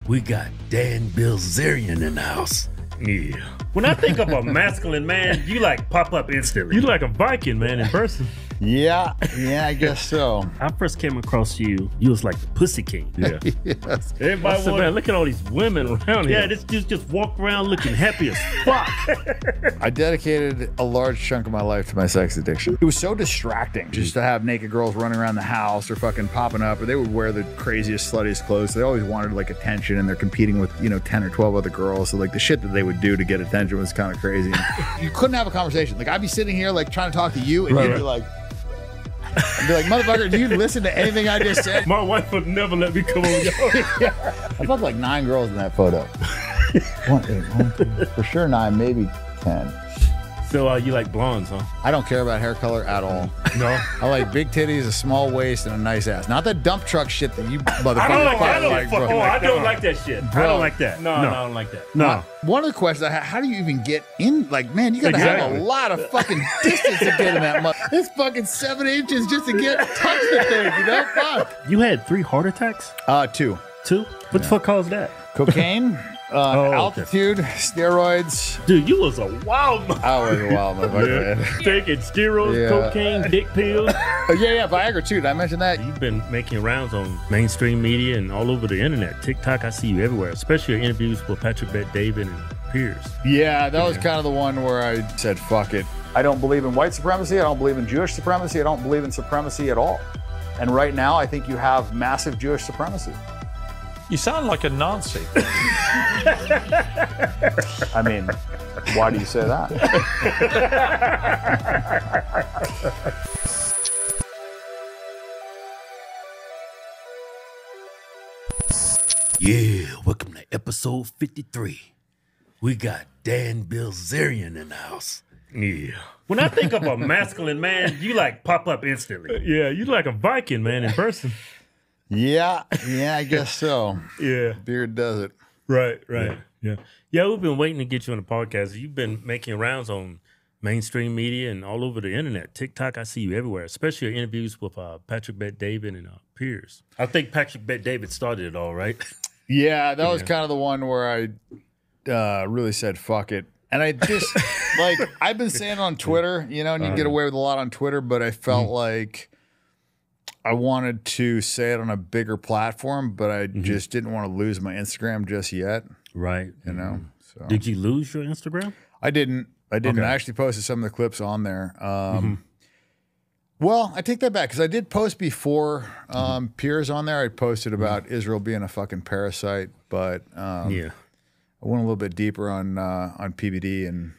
We got Dan Bilzerian in the house. Yeah. When I think of a masculine man, you like pop up instantly. You like a Viking, man, in person. Yeah, I guess so. I first came across you, you was like the Pussy King. Yeah. Yes. Everybody Said, man, look at all these women around here. yeah, this dude just walked around looking happy as fuck. I dedicated a large chunk of my life to my sex addiction. It was so distracting just to have naked girls running around the house or fucking popping up, or they would wear the craziest, sluttiest clothes. They always wanted like attention, and they're competing with, 10 or 12 other girls. So like the shit that they would do to get attention was kind of crazy. And you couldn't have a conversation. Like I'd be sitting here like trying to talk to you, and you'd be like, motherfucker, do you listen to anything I just said? My wife would never let me come over. I fucked like 9 girls in that photo. For sure 9, maybe 10. So you like blondes, huh? I don't care about hair color at all. No. I like big titties, a small waist, and a nice ass. Not that dump truck shit that you motherfuckers I don't like, fuck bro. I don't like that shit. I don't like that. No, I don't like that. No. One of the questions I had, how do you even get in? Like, man, you gotta have a lot of fucking distance to get in that mother. It's fucking 7 inches just to get touch the thing, Fuck. You had 3 heart attacks? 2. 2? What the fuck caused that? Cocaine, okay. altitude, steroids. Dude, you was a wild I was a wild motherfucker. man. taking steroids, Yeah. cocaine, dick pills. Yeah, Viagra too. Did I mention that? You've been making rounds on mainstream media and all over the internet. TikTok, I see you everywhere, especially your interviews with Patrick Bet-David and Piers. Yeah, that was kind of the one where I said, fuck it. I don't believe in white supremacy. I don't believe in Jewish supremacy. I don't believe in supremacy at all. And right now, I think you have massive Jewish supremacy. You sound like a Nazi. I mean, why do you say that? Yeah, welcome to episode 53. We got Dan Bilzerian in the house. Yeah. When I think of a masculine man, you like pop up instantly. Yeah, you like a Viking, man, in person. Yeah, I guess so. Yeah. Beard does it. Right. Yeah, we've been waiting to get you on the podcast. You've been making rounds on mainstream media and all over the internet. TikTok, I see you everywhere, especially your interviews with Patrick Bet-David and Piers. I think Patrick Bet-David started it all, right? Yeah, that was kind of the one where I really said, fuck it. And I just, like, I've been saying on Twitter, and you can get away with a lot on Twitter, but I felt like I wanted to say it on a bigger platform, but I just didn't want to lose my Instagram just yet. Right. So Did you lose your Instagram? I didn't. Okay. I actually posted some of the clips on there. Well, I take that back because I did post before Piers on there. I posted about Israel being a fucking parasite, but Yeah. I went a little bit deeper on PBD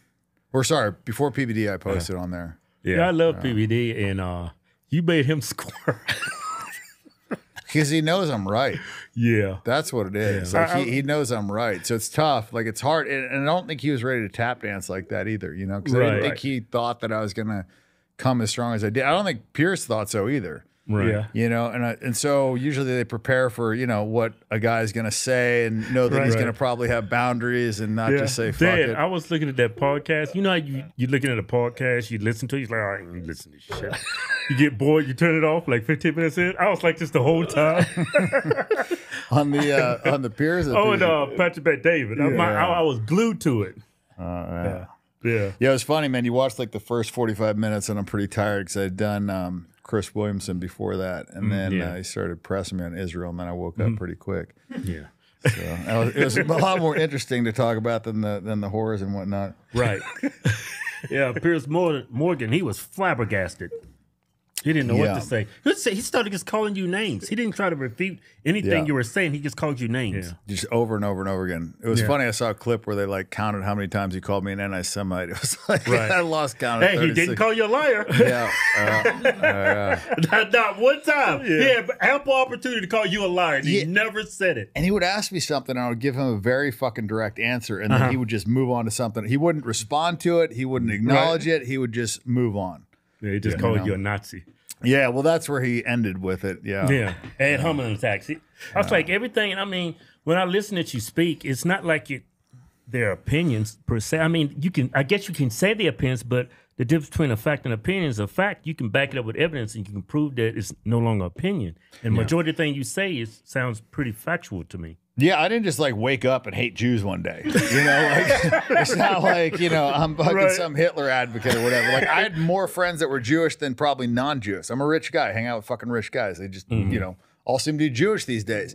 before PBD I posted on there. Yeah, I love PBD, and you made him score. Because he knows I'm right. Yeah. That's what it is. Yeah. Like he knows I'm right. So it's tough. Like it's hard. And I don't think he was ready to tap dance like that either, because I didn't think he thought that I was going to come as strong as I did. I don't think Pierce thought so either. Right. Yeah. And so usually they prepare for, what a guy's going to say and know that he's going to probably have boundaries and not just say, fuck Dad, it. I was looking at that podcast. You know how you're looking at a podcast, you listen to it, you're like, all right, you listen to this shit. You get bored, you turn it off like 15 minutes in. I was like this the whole time. on the Pierce? And Patrick Bet-David. I was glued to it. Yeah. Yeah. Yeah, it was funny, man. You watched like the first 45 minutes and I'm pretty tired because I'd done Chris Williamson before that. And then he started pressing me on Israel and then I woke up pretty quick. Yeah. So it was a lot more interesting to talk about than the horrors and whatnot. Right. Yeah, Piers Morgan, he was flabbergasted. He didn't know what to say. He started just calling you names. He didn't try to refute anything you were saying. He just called you names. Just over and over and over again. It was funny. I saw a clip where they like counted how many times he called me an anti-Semite. It was like I lost count. Hey, he didn't call you a liar. Yeah. Not one time. He had ample opportunity to call you a liar. And he never said it. And he would ask me something, and I would give him a very fucking direct answer, and then he would just move on to something. He wouldn't respond to it. He wouldn't acknowledge it. He would just move on. Yeah, he just called you a Nazi. Yeah, well, that's where he ended with it. Yeah. Yeah. And humming attacks. I was like, everything, I mean, when I listen to you speak, it's not like their opinions per se. I mean, I guess you can say the opinions, but the difference between a fact and opinion is a fact. You can back it up with evidence and you can prove that it's no longer opinion. And majority of the thing you say sounds pretty factual to me. Yeah, I didn't just like wake up and hate Jews one day. You know, like it's not like, you know, I'm fucking some Hitler advocate or whatever. Like I had more friends that were Jewish than probably non-Jewish. I'm a rich guy, hang out with fucking rich guys. They just, you know, all seem to be Jewish these days.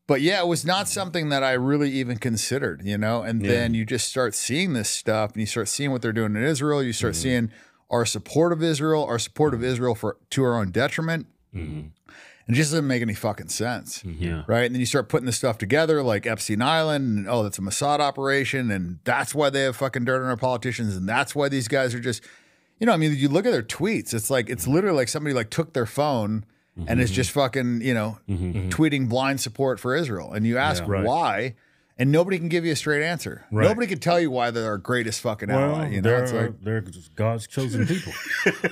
But yeah, it was not something that I really even considered, you know, and then you just start seeing this stuff and you start seeing what they're doing in Israel. You start seeing our support of Israel to our own detriment. It just doesn't make any fucking sense. Right. And then you start putting this stuff together like Epstein Island and that's a Mossad operation. And that's why they have fucking dirt on our politicians. And that's why these guys are just, you know, I mean, you look at their tweets, it's like, it's literally like somebody like took their phone and is just fucking, you know, tweeting blind support for Israel. And you ask why, and nobody can give you a straight answer. Nobody can tell you why they're our greatest fucking ally. You know, it's like they're just God's chosen people.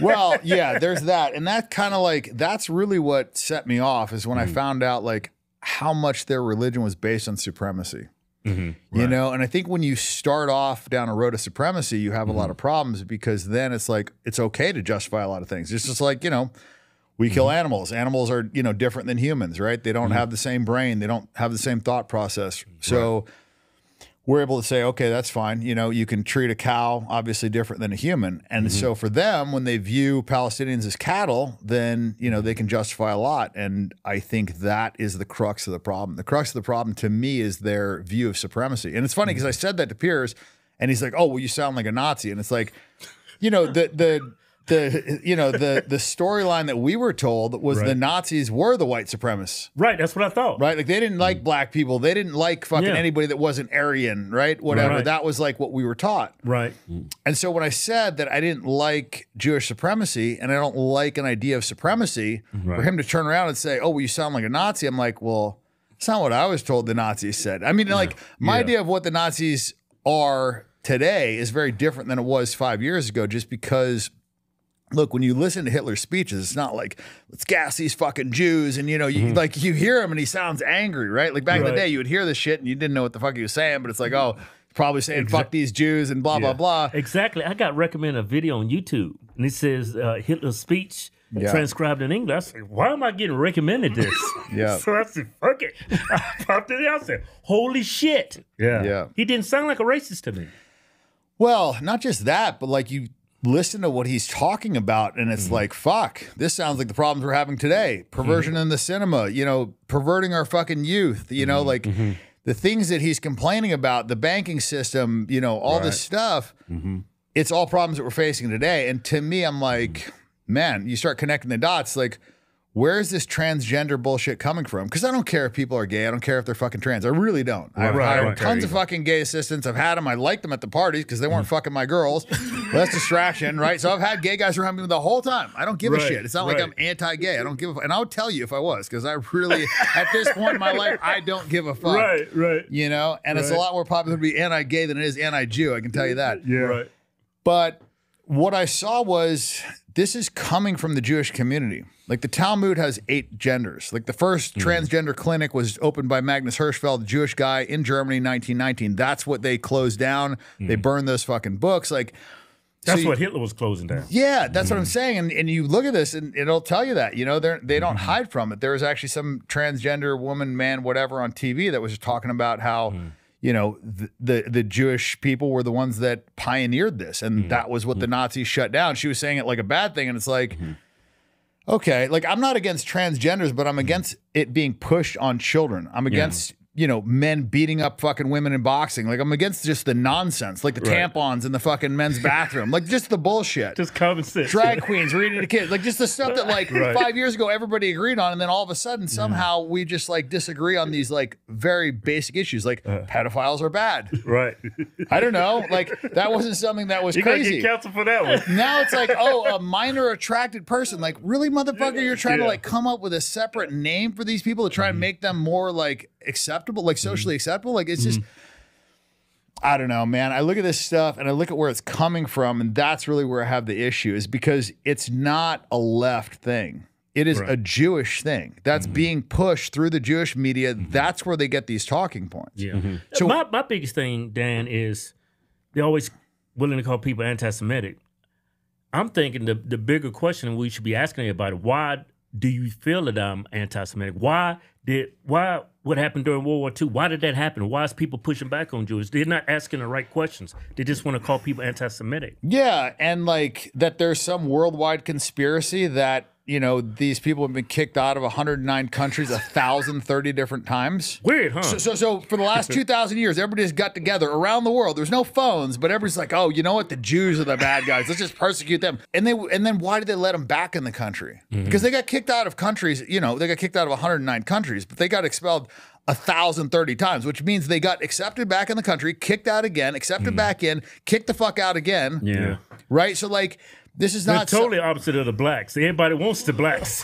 Well, yeah, there's that. And that kind of like, that's really what set me off is when I found out like how much their religion was based on supremacy. You know, and I think when you start off down a road of supremacy, you have a lot of problems because then it's like, it's okay to justify a lot of things. It's just like, you know, we kill animals. Animals are, you know, different than humans, right? They don't have the same brain. They don't have the same thought process. So we're able to say, okay, that's fine. You know, you can treat a cow obviously different than a human. And so for them, when they view Palestinians as cattle, then, you know, they can justify a lot. And I think that is the crux of the problem. The crux of the problem to me is their view of supremacy. And it's funny because I said that to Piers and he's like, oh, well, you sound like a Nazi. And it's like, you know, the storyline that we were told was the Nazis were the white supremacists. Right, that's what I thought. Right, like they didn't like black people. They didn't like fucking anybody that wasn't Aryan, right? Whatever. That was like what we were taught. Right. And so when I said that I didn't like Jewish supremacy and I don't like an idea of supremacy, for him to turn around and say, oh, well, you sound like a Nazi, I'm like, well, it's not what I was told the Nazis said. I mean, like my idea of what the Nazis are today is very different than it was 5 years ago just because look, when you listen to Hitler's speeches, it's not like, let's gas these fucking Jews. And, you know, you like you hear him and he sounds angry, right? Like back in the day, you would hear this shit and you didn't know what the fuck he was saying, but it's like, oh, he's probably saying, fuck these Jews and blah, blah, blah. Exactly. I got recommended a video on YouTube and it says Hitler's speech transcribed in English. I said, why am I getting recommended this? So I said, fuck it. I popped it out. I said, holy shit. He didn't sound like a racist to me. Well, not just that, but like you listen to what he's talking about and it's like, fuck, this sounds like the problems we're having today. Perversion in the cinema, you know, perverting our fucking youth, you know, like the things that he's complaining about, the banking system, you know, all this stuff, it's all problems that we're facing today. And to me, I'm like, man, you start connecting the dots, like, where's this transgender bullshit coming from? Because I don't care if people are gay. I don't care if they're fucking trans. I really don't. I've hired tons of fucking gay assistants. I've had them. I liked them at the parties because they weren't fucking my girls. Less distraction, right? So I've had gay guys around me the whole time. I don't give a shit. It's not like I'm anti-gay. I don't give a fuck. And I would tell you if I was because I really, at this point in my life, I don't give a fuck. You know? And it's a lot more popular to be anti-gay than it is anti-Jew. I can tell you that. But what I saw was this is coming from the Jewish community. Like the Talmud has 8 genders. Like the first transgender clinic was opened by Magnus Hirschfeld, a Jewish guy in Germany in 1919. That's what they closed down. They burned those fucking books. Like that's what Hitler was closing down. Yeah, that's what I'm saying. And you look at this and it'll tell you that, you know, they don't hide from it. There was actually some transgender woman, man, whatever on TV that was just talking about how you know, the Jewish people were the ones that pioneered this. And that was what the Nazis shut down. She was saying it like a bad thing. And it's like, okay, like I'm not against transgenders, but I'm against it being pushed on children. I'm against, you know, men beating up fucking women in boxing. Like I'm against just the nonsense, like the tampons in the fucking men's bathroom, like just the bullshit. Just common sense. Drag queens reading to kids, like just the stuff that like 5 years ago everybody agreed on, and then all of a sudden somehow we just like disagree on these like very basic issues, like pedophiles are bad. I don't know, like that wasn't something that was crazy. You gotta get counsel for that one. Now it's like, oh, a minor attracted person. Like really, motherfucker, you're trying to like come up with a separate name for these people to try and make them more like acceptable, like socially acceptable. Like it's just, I don't know, man. I look at this stuff and I look at where it's coming from, and that's really where I have the issue, is because it's not a left thing. It is a Jewish thing that's being pushed through the Jewish media. That's where they get these talking points. So my biggest thing, Dan, is they're always willing to call people anti-Semitic. I'm thinking the bigger question we should be asking everybody, why do you feel that I'm anti-Semitic? Why what happened during World War II? Why did that happen? Why is people pushing back on Jews? They're not asking the right questions. They just want to call people anti-Semitic. Yeah, and like that there's some worldwide conspiracy that, you know, these people have been kicked out of 109 countries 1,030 different times. Weird, huh? So for the last 2,000 years, everybody just got together around the world. There's no phones, but everybody's like, oh, you know what? The Jews are the bad guys. Let's just persecute them. And then why did they let them back in the country? Because they got kicked out of countries, you know, they got kicked out of 109 countries, but they got expelled 1,030 times, which means they got accepted back in the country, kicked out again, accepted back in, kicked the fuck out again. Yeah. Right? So like, this is They're not totally opposite of the blacks. Everybody wants the blacks.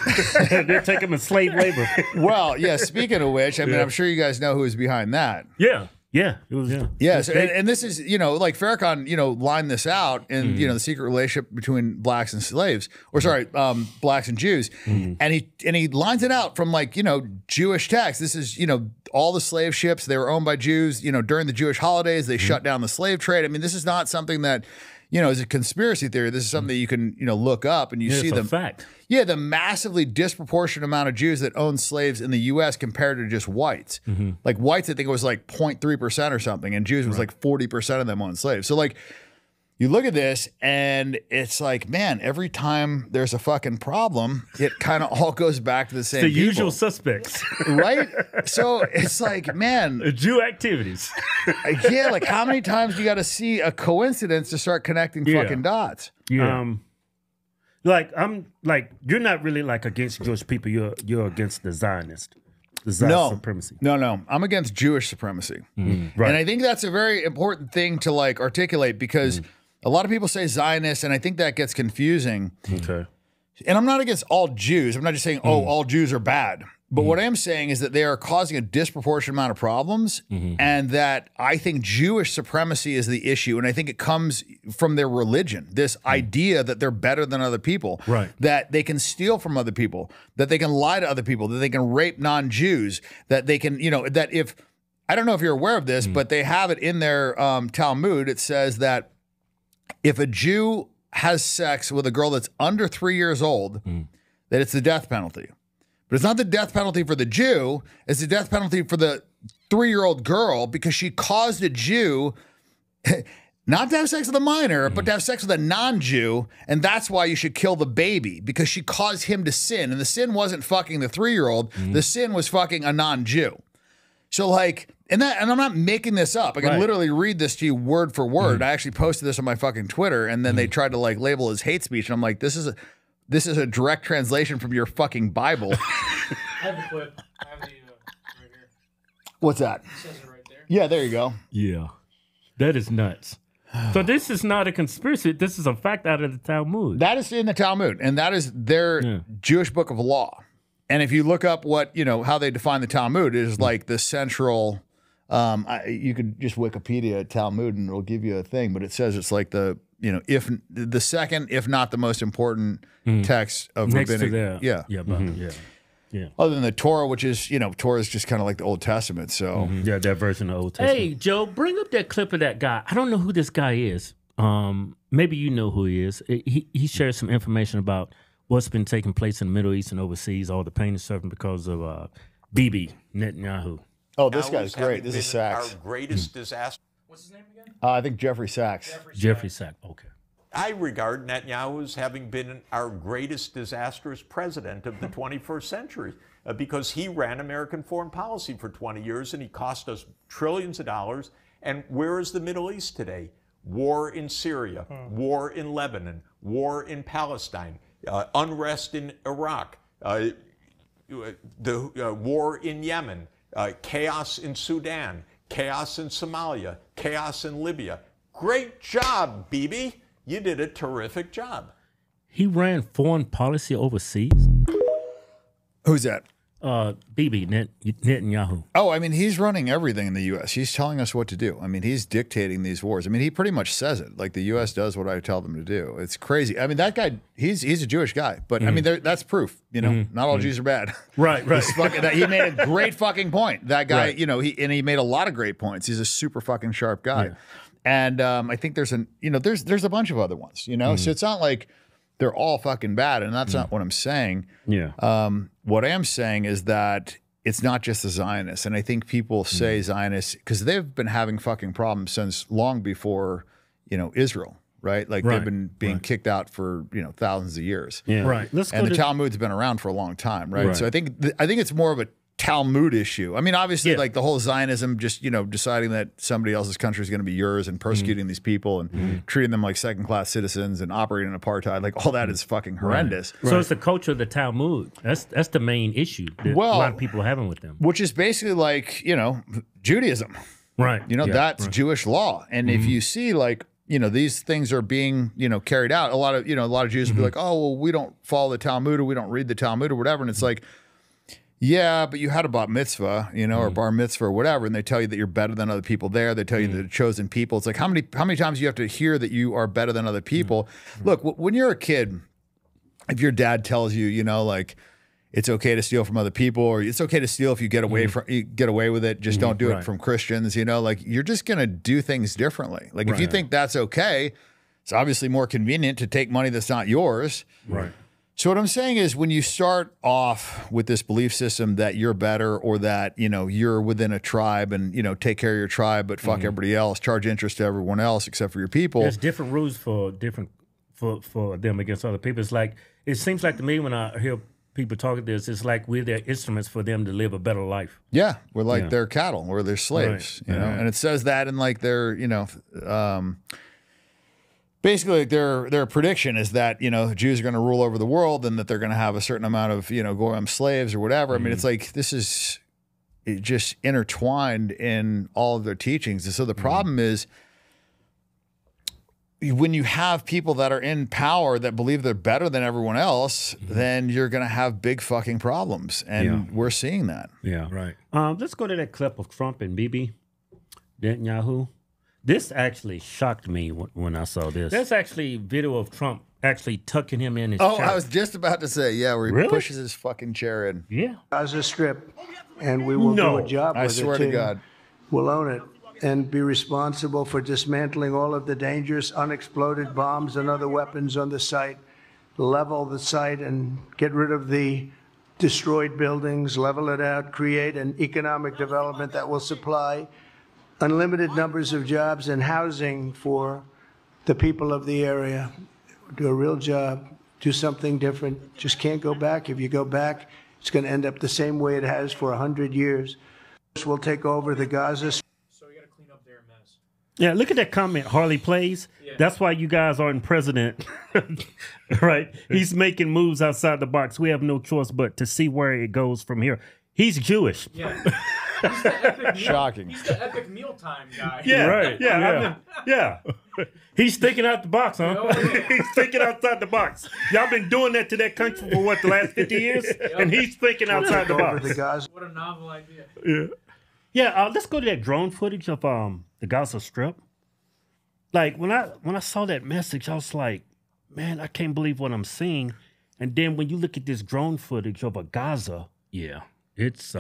They're taking them in slave labor. Well, yeah, speaking of which, I mean, I'm sure you guys know who's behind that. Yeah. Yeah. It was. Yeah, so, and this is, you know, like Farrakhan, you know, lined this out in, you know, the secret relationship between blacks and slaves, or sorry, blacks and Jews. And he lines it out from like, you know, Jewish texts. This is, you know, all the slave ships, they were owned by Jews, you know, during the Jewish holidays, they shut down the slave trade. I mean, this is not something that, you know, is a conspiracy theory. This is something that you can, you know, look up and you see the fact. Yeah, the massively disproportionate amount of Jews that own slaves in the U.S. compared to just whites. Like whites, I think it was like 0.3% or something, and Jews was like 40% of them owned slaves. So like, you look at this and it's like, man, every time there's a fucking problem, it kind of all goes back to the same The people. usual suspects. Right? So it's like, man. Jew activities. Yeah, like how many times do you got to see a coincidence to start connecting fucking dots? Yeah. Like I'm like you're not really like against Jewish people. You're against the Zionist. The Zionist supremacy. No. I'm against Jewish supremacy. Right. And I think that's a very important thing to like articulate because a lot of people say Zionist, and I think that gets confusing. Okay. And I'm not against all Jews. I'm not just saying, oh, all Jews are bad. But what I am saying is that they are causing a disproportionate amount of problems, and that I think Jewish supremacy is the issue. And I think it comes from their religion, this idea that they're better than other people, right? That they can steal from other people, that they can lie to other people, that they can rape non-Jews, that they can, you know, that if, I don't know if you're aware of this, but they have it in their Talmud. It says that if a Jew has sex with a girl that's under 3 years old, that it's the death penalty. But it's not the death penalty for the Jew, it's the death penalty for the 3-year-old girl because she caused a Jew not to have sex with a minor, but to have sex with a non-Jew, and that's why you should kill the baby, because she caused him to sin. And the sin wasn't fucking the 3-year-old, the sin was fucking a non-Jew. So like, and I'm not making this up. I can literally read this to you word for word. I actually posted this on my fucking Twitter, and then they tried to like label as hate speech, and I'm like, this is a direct translation from your fucking Bible. I have the clip. I have the right here. What's that? It says it right there. Yeah, there you go. Yeah. That is nuts. So this is not a conspiracy. This is a fact out of the Talmud. That is in the Talmud, and that is their Jewish book of law. And if you look up what, you know, how they define the Talmud, it is like the central, you could just Wikipedia Talmud and it'll give you a thing, but it says it's like the, you know, if the second, if not the most important text of next rabbinic. to that. Yeah. Yeah. Other than the Torah, which is, you know, Torah is just kind of like the Old Testament. So Yeah, that version of Old Testament. Hey, Joe, bring up that clip of that guy. I don't know who this guy is. Maybe you know who he is. He shared some information about what's been taking place in the Middle East and overseas, all the pain and suffering because of Bibi Netanyahu. Oh, this guy's great. This is Sachs. Our greatest disaster. What's his name again? I think Jeffrey Sachs. Jeffrey Sachs. Okay. I regard Netanyahu as having been our greatest disastrous president of the 21st century because he ran American foreign policy for 20 years and he cost us trillions of dollars. And where is the Middle East today? War in Syria, war in Lebanon, war in Palestine, unrest in Iraq, the war in Yemen, chaos in Sudan, chaos in Somalia, chaos in Libya. Great job, Bibi. You did a terrific job. He ran foreign policy overseas? Who's that? Bibi Netanyahu. Oh, I mean, he's running everything in the U.S. He's telling us what to do. I mean, he's dictating these wars. I mean, he pretty much says it. Like, the U.S. does what I tell them to do. It's crazy. I mean, that guy, he's a Jewish guy. But, I mean, that's proof. You know, not all Jews are bad. Right. He made a great fucking point. That guy, you know, he made a lot of great points. He's a super fucking sharp guy. Yeah. And I think there's a bunch of other ones, you know? So it's not like they're all fucking bad. And that's not what I'm saying. Yeah. What I am saying is that it's not just the Zionists. And I think people say Zionists because they've been having fucking problems since long before, Israel, right? Like they've been being kicked out for, thousands of years. Yeah. Right. And the Talmud's been around for a long time, right? So I think it's more of a Talmud issue. I mean, obviously, like the whole Zionism, just deciding that somebody else's country is going to be yours and persecuting these people and treating them like second-class citizens and operating apartheid, like all that is fucking horrendous. So it's the culture of the Talmud. That's the main issue that a lot of people are having with them. Which is basically like Judaism, right? That's Jewish law, and if you see like these things are being carried out, a lot of Jews will be like, oh well, we don't follow the Talmud or we don't read the Talmud or whatever, and it's like. Yeah, but you had a bat mitzvah, or bar mitzvah or whatever, and they tell you that you're better than other people there. They tell you that they're chosen people. It's like how many times do you have to hear that you are better than other people? Look, when you're a kid, if your dad tells you, like it's okay to steal from other people, or it's okay to steal if you get away with it, just don't do it from Christians. Like you're just gonna do things differently. Like if you think that's okay, it's obviously more convenient to take money that's not yours. Right. So what I'm saying is when you start off with this belief system that you're better or that, you're within a tribe and, take care of your tribe, but fuck everybody else, charge interest to everyone else except for your people. There's different rules for them against other people. It's like, it seems like to me when I hear people talk at this, it's like we're their instruments for them to live a better life. Yeah. We're like their cattle or their slaves, and it says that in like their, basically, like their prediction is that Jews are going to rule over the world and that they're going to have a certain amount of Goyim slaves or whatever. I mean, it's like this is just intertwined in all of their teachings. And so the problem is when you have people that are in power that believe they're better than everyone else, then you're going to have big fucking problems, and we're seeing that. Yeah, right. Let's go to that clip of Trump and Bibi Netanyahu. This actually shocked me when I saw this. There's actually video of Trump actually tucking him in his chair. Oh, I was just about to say, where he pushes his fucking chair in. Yeah. Gaza Strip, and we will do a job with it. I swear to God. We'll own it and be responsible for dismantling all of the dangerous unexploded bombs and other weapons on the site, level the site and get rid of the destroyed buildings, level it out, create an economic development that will supply unlimited numbers of jobs and housing for the people of the area. Do a real job, do something different. Just can't go back. If you go back, it's going to end up the same way it has for 100 years. We'll take over the Gaza. So we got to clean up their mess. Yeah, look at that comment Harley plays. Yeah. That's why you guys aren't president, right? He's making moves outside the box. We have no choice but to see where it goes from here. He's Jewish. Yeah. He's the epic meal. Shocking. He's the epic mealtime guy. Yeah, right. Yeah. He's thinking out the box, huh? Oh, yeah. He's thinking outside the box. Y'all been doing that to that country for what, the last 50 years? And he's thinking outside the box. What a novel idea. Yeah. Yeah, let's go to that drone footage of the Gaza Strip. Like when I saw that message, I was like, man, I can't believe what I'm seeing. And then when you look at this drone footage of a Gaza, it's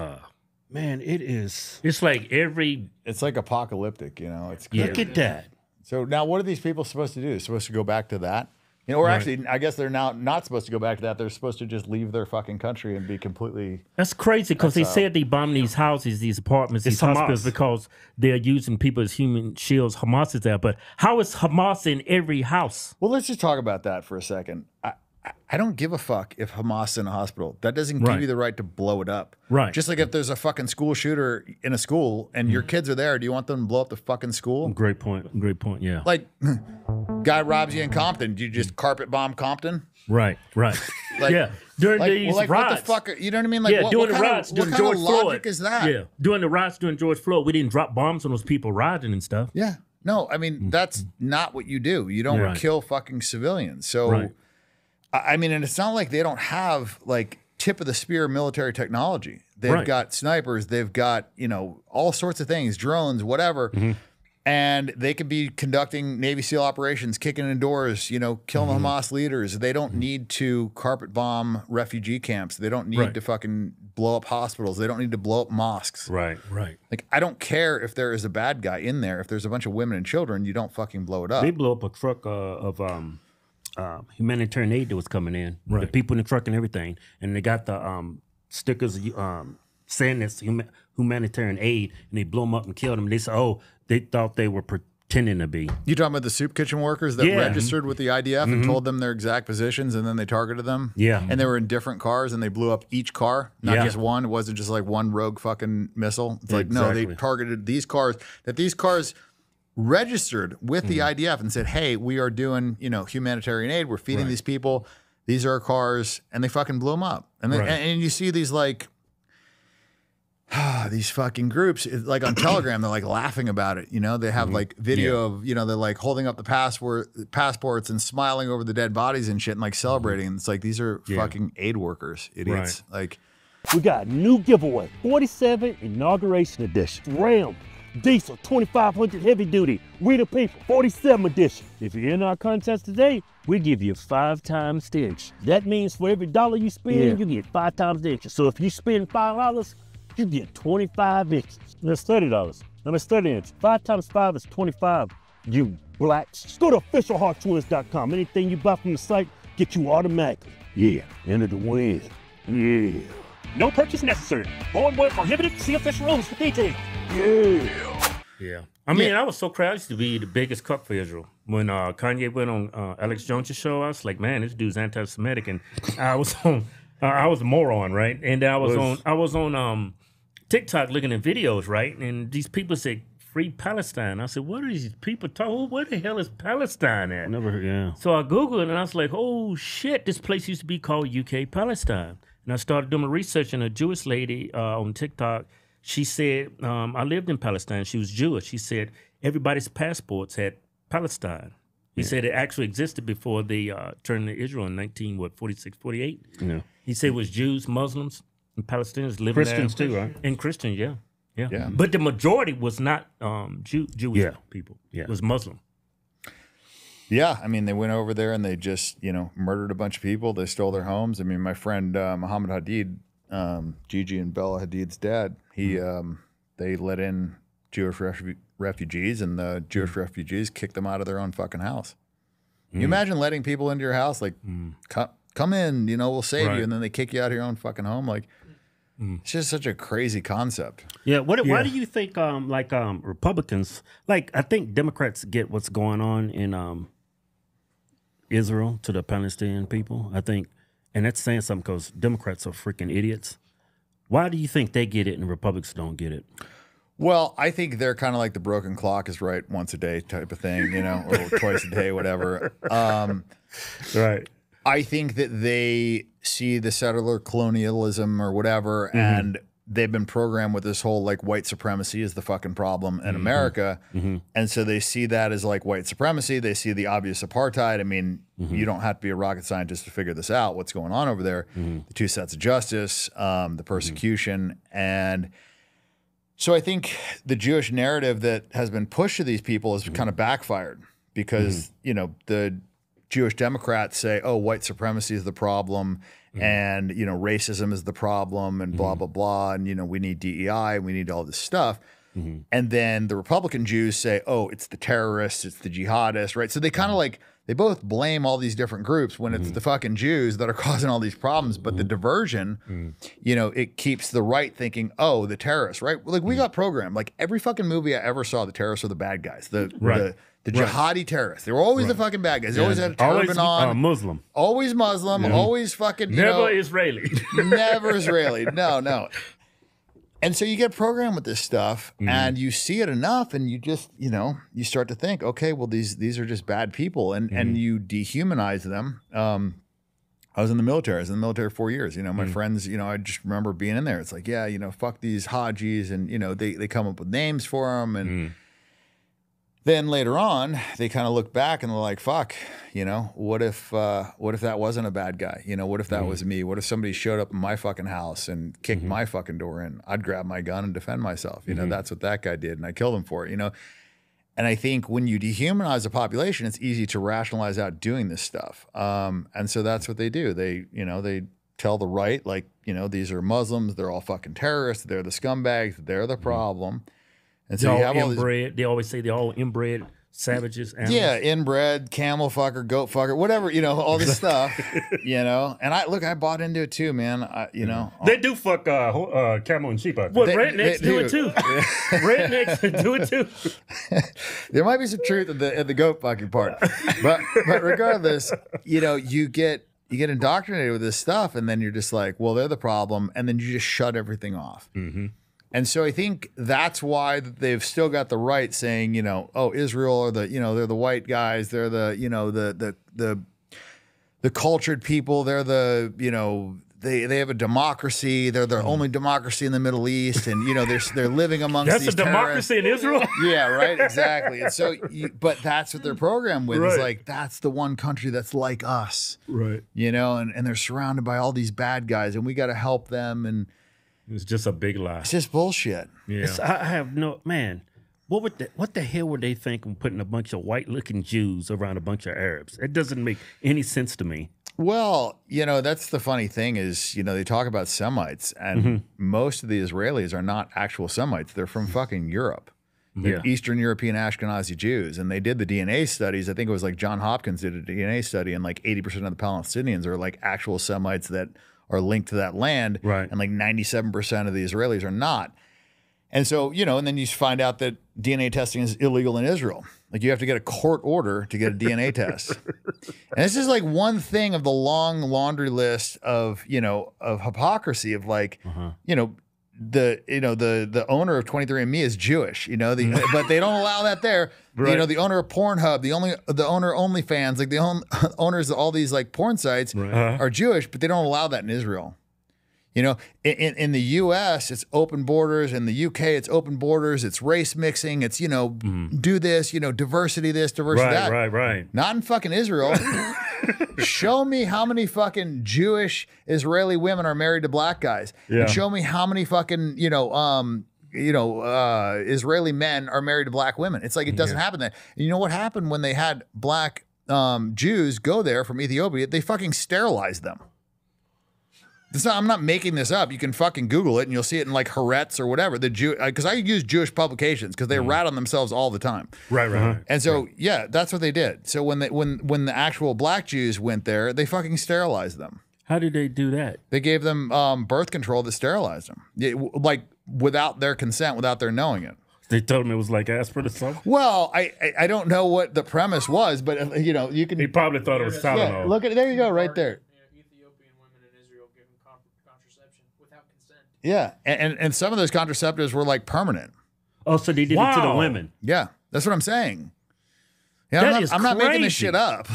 man, it is. It's like it's like apocalyptic, It's crazy. Look at that. So now, what are these people supposed to do? They're supposed to go back to that, or actually, I guess they're now not supposed to go back to that. They're supposed to just leave their fucking country and be completely. That's crazy because they said they bombed these houses, these apartments, these hospitals because they're using people as human shields. Hamas is there, but how is Hamas in every house? Well, let's just talk about that for a second. I don't give a fuck if Hamas is in a hospital. That doesn't give you the right to blow it up. Right. Just like if there's a fucking school shooter in a school and your kids are there, do you want them to blow up the fucking school? Great point, yeah. Like, guy robs you in Compton. Do you just carpet bomb Compton? Right. Like, yeah. During these riots. What the fuck? You know what I mean? Like, during the riots, what kind of logic is that? Yeah. During the riots, during George Floyd, we didn't drop bombs on those people rioting and stuff. Yeah. No, I mean, that's not what you do. You don't kill fucking civilians. So... I mean, and it's not like they don't have like tip of the spear military technology. They've got snipers, they've got, all sorts of things, drones, whatever. And they could be conducting Navy SEAL operations, kicking in doors, killing the Hamas leaders. They don't need to carpet bomb refugee camps. They don't need to fucking blow up hospitals. They don't need to blow up mosques. Right. Like, I don't care if there is a bad guy in there. If there's a bunch of women and children, you don't fucking blow it up. They blew up a truck of humanitarian aid that was coming in. The people in the truck and everything. And they got the stickers, saying it's humanitarian aid, and they blew them up and killed them. They said, oh, they thought they were pretending to be. You talking about the soup kitchen workers that registered with the IDF and told them their exact positions, and then they targeted them? Yeah. And they were in different cars, and they blew up each car, not just one. It wasn't just like one rogue fucking missile. It's like, no, they targeted these cars, that these cars registered with the IDF and said, hey, we are doing, you know, humanitarian aid. We're feeding these people. These are our cars. And they fucking blew them up. And then, and you see these like, these fucking groups, like on Telegram, they're like laughing about it. You know, they have like video of, you know, they're like holding up the passports and smiling over the dead bodies and shit and like celebrating. And it's like, these are fucking aid workers, idiots. Like, We got a new giveaway, 47 Inauguration Edition. Ram, Diesel 2500 Heavy Duty, We the People, 47 Edition. If you're in our contest today, we give you 5 times the extra. That means for every dollar you spend, you get 5 times the extra. So if you spend $5, you get 25 extras. That's $30. Now that's 30 inches. 5 times 5 is 25. You blacks. Just go to officialhearttwins.com. Anything you buy from the site, get you automatically. Yeah, enter the win. Yeah. No purchase necessary. Board boy prohibited. See official rules for details. Yeah. I mean, I was so proud. I used to be the biggest cuck for Israel. When Kanye went on Alex Jones' show, I was like, man, this dude's anti-Semitic. And I was on, I was a moron, right? And I was on TikTok looking at videos, right? And these people said, free Palestine. I said, what are these people talking? Where the hell is Palestine at? Never heard, yeah. So I Googled it and I was like, oh shit, this place used to be called UK Palestine. And I started doing my research, and a Jewish lady on TikTok, she said, I lived in Palestine. She was Jewish. She said everybody's passports had Palestine. He said it actually existed before they turned to Israel in 46, 48. Yeah. He said it was Jews, Muslims, and Palestinians living Christians there. too, right? And Christians, yeah. Yeah. But the majority was not Jewish people. Yeah. It was Muslim. yeah, I mean, they went over there and they just, you know, murdered a bunch of people. They stole their homes. I mean, my friend Mohammed Hadid, Gigi and Bella Hadid's dad, he they let in Jewish refugees, and the Jewish refugees kicked them out of their own fucking house. Can you imagine letting people into your house, like, come in, you know, we'll save you, and then they kick you out of your own fucking home? Like, it's just such a crazy concept. Yeah. Why do you think Republicans, like, I think Democrats get what's going on in Israel to the Palestinian people? I think, and that's saying something because Democrats are freaking idiots. Why do you think they get it and Republicans don't get it? Well, I think they're kind of like the broken clock is right once a day type of thing, you know, or twice a day, whatever. Right. I think that they see the settler colonialism or whatever, and they've been programmed with this whole like white supremacy is the fucking problem in America. And so they see that as like white supremacy. They see the obvious apartheid. I mean, you don't have to be a rocket scientist to figure this out, what's going on over there. The two sets of justice, the persecution. And so I think the Jewish narrative that has been pushed to these people has kind of backfired because, you know, the Jewish Democrats say, oh, white supremacy is the problem, and, you know, racism is the problem, and blah, blah, blah, and, you know, we need DEI, we need all this stuff. And then the Republican Jews say, oh, it's the terrorists, it's the jihadists, right? So they kind of like, they both blame all these different groups when it's the fucking Jews that are causing all these problems. But the diversion, you know, it keeps the right thinking, oh, the terrorists, right? Like we got programmed. Like every fucking movie I ever saw, the terrorists were the bad guys. The jihadi terrorists. They were always the fucking bad guys. They always had a turban on. Muslim. Always Muslim. Always fucking, you Never know, Israeli. never Israeli. No. And so you get programmed with this stuff, and you see it enough, and you just, you know, you start to think, okay, well, these are just bad people, and you dehumanize them. I was in the military. I was in the military 4 years. You know, my friends, you know, I just remember being in there. It's like, yeah, you know, fuck these Hajis, and, you know, they come up with names for them, and then later on, they kind of look back and they're like, fuck, you know, what if that wasn't a bad guy? You know, what if that was me? What if somebody showed up in my fucking house and kicked my fucking door in? I'd grab my gun and defend myself. You know, that's what that guy did, and I killed him for it, you know? And I think when you dehumanize a population, it's easy to rationalize out doing this stuff. And so that's what they do. They, you know, they tell the right, like, you know, these are Muslims, they're all fucking terrorists, they're the scumbags, they're the problem. And so you have all these, They always say they're all inbred savages. Animals. Yeah, inbred, camel fucker, goat fucker, whatever, all this stuff, And I bought into it too, man. They do fuck camel and sheep. Well, rednecks do it too. Rednecks do it too. There might be some truth in the goat fucking part, but regardless, you get indoctrinated with this stuff, and then you're just like, well, they're the problem, and then you just shut everything off. Mm-hmm. And so I think that's why they've still got the right saying, oh, Israel are they're the white guys, they're the cultured people, they're they have a democracy, they're the only democracy in the Middle East, and they're living amongst that's these a democracy in Israel. Yeah, right, exactly. And so, but that's what they're programmed with. Right. Is like that's the one country that's like us, right? And they're surrounded by all these bad guys, and we got to help them and. It's just a big lie. It's just bullshit. Yeah. I have no man. What the hell were they thinking putting a bunch of white-looking Jews around a bunch of Arabs? It doesn't make any sense to me. Well, that's the funny thing is, they talk about Semites, and most of the Israelis are not actual Semites. They're from fucking Europe. They're Eastern European Ashkenazi Jews, and they did the DNA studies. I think it was like John Hopkins did a DNA study, and like 80% of the Palestinians are like actual Semites that are linked to that land, right? And like 97% of the Israelis are not. And so, and then you find out that DNA testing is illegal in Israel. Like you have to get a court order to get a DNA test. And this is like one thing of the long laundry list of, of hypocrisy of like, the owner of 23andMe is Jewish, but they don't allow that there. Right. The owner of Pornhub, the owner of OnlyFans, like the owners of all these like porn sites are Jewish, but they don't allow that in Israel. In the U.S. it's open borders. In the U.K. it's open borders. It's race mixing. It's do this, diversity this, diversity that. Right. Not in fucking Israel. Show me how many fucking Jewish Israeli women are married to black guys. Yeah. And show me how many fucking, Israeli men are married to black women. It's like it doesn't happen then. And you know what happened when they had black Jews go there from Ethiopia? They fucking sterilized them. I'm not making this up. You can fucking Google it and you'll see it in like Haaretz or whatever. Because I use Jewish publications because they rat on themselves all the time. Right. And so that's what they did. So when the actual black Jews went there, they fucking sterilized them. How did they do that? They gave them birth control that sterilized them, like without their consent, without their knowing it. They told him it was like aspirin or something? Well, I don't know what the premise was, but you can. He probably thought it was Tylenol. Yeah, look at there you go, right there. Ethiopian women in Israel given contraception without consent. Yeah, and some of those contraceptives were like permanent. Oh, so they did it to the women. Yeah, that's what I'm saying. Yeah, I'm not making this shit up.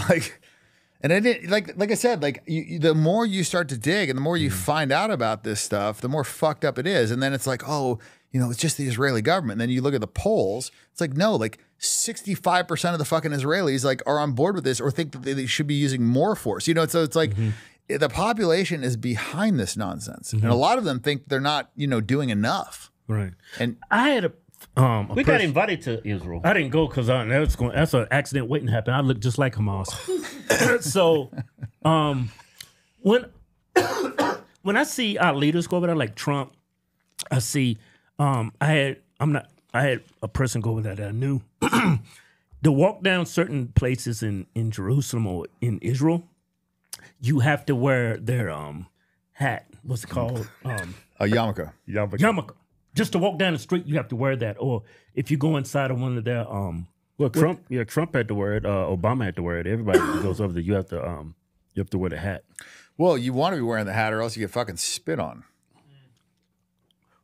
And I didn't like I said, the more you start to dig and the more you find out about this stuff, the more fucked up it is. And then it's like, oh, it's just the Israeli government. And then you look at the polls, it's like, no, like 65% of the fucking Israelis are on board with this or think that they should be using more force. So it's like the population is behind this nonsense. And a lot of them think they're not, doing enough. Right. And I had we got invited to Israel. I didn't go because that's an accident waiting to happen. I look just like Hamas. So when I see our leaders go over there like Trump, I see I had a person go over there that I knew. To walk down certain places in Jerusalem or in Israel, you have to wear their hat. What's it called? A yarmulke. Yarmulke. Just to walk down the street, you have to wear that. Or if you go inside of one of their Trump had to wear it. Obama had to wear it. Everybody who goes over there, you have to wear the hat. Well, you want to be wearing the hat, or else you get fucking spit on.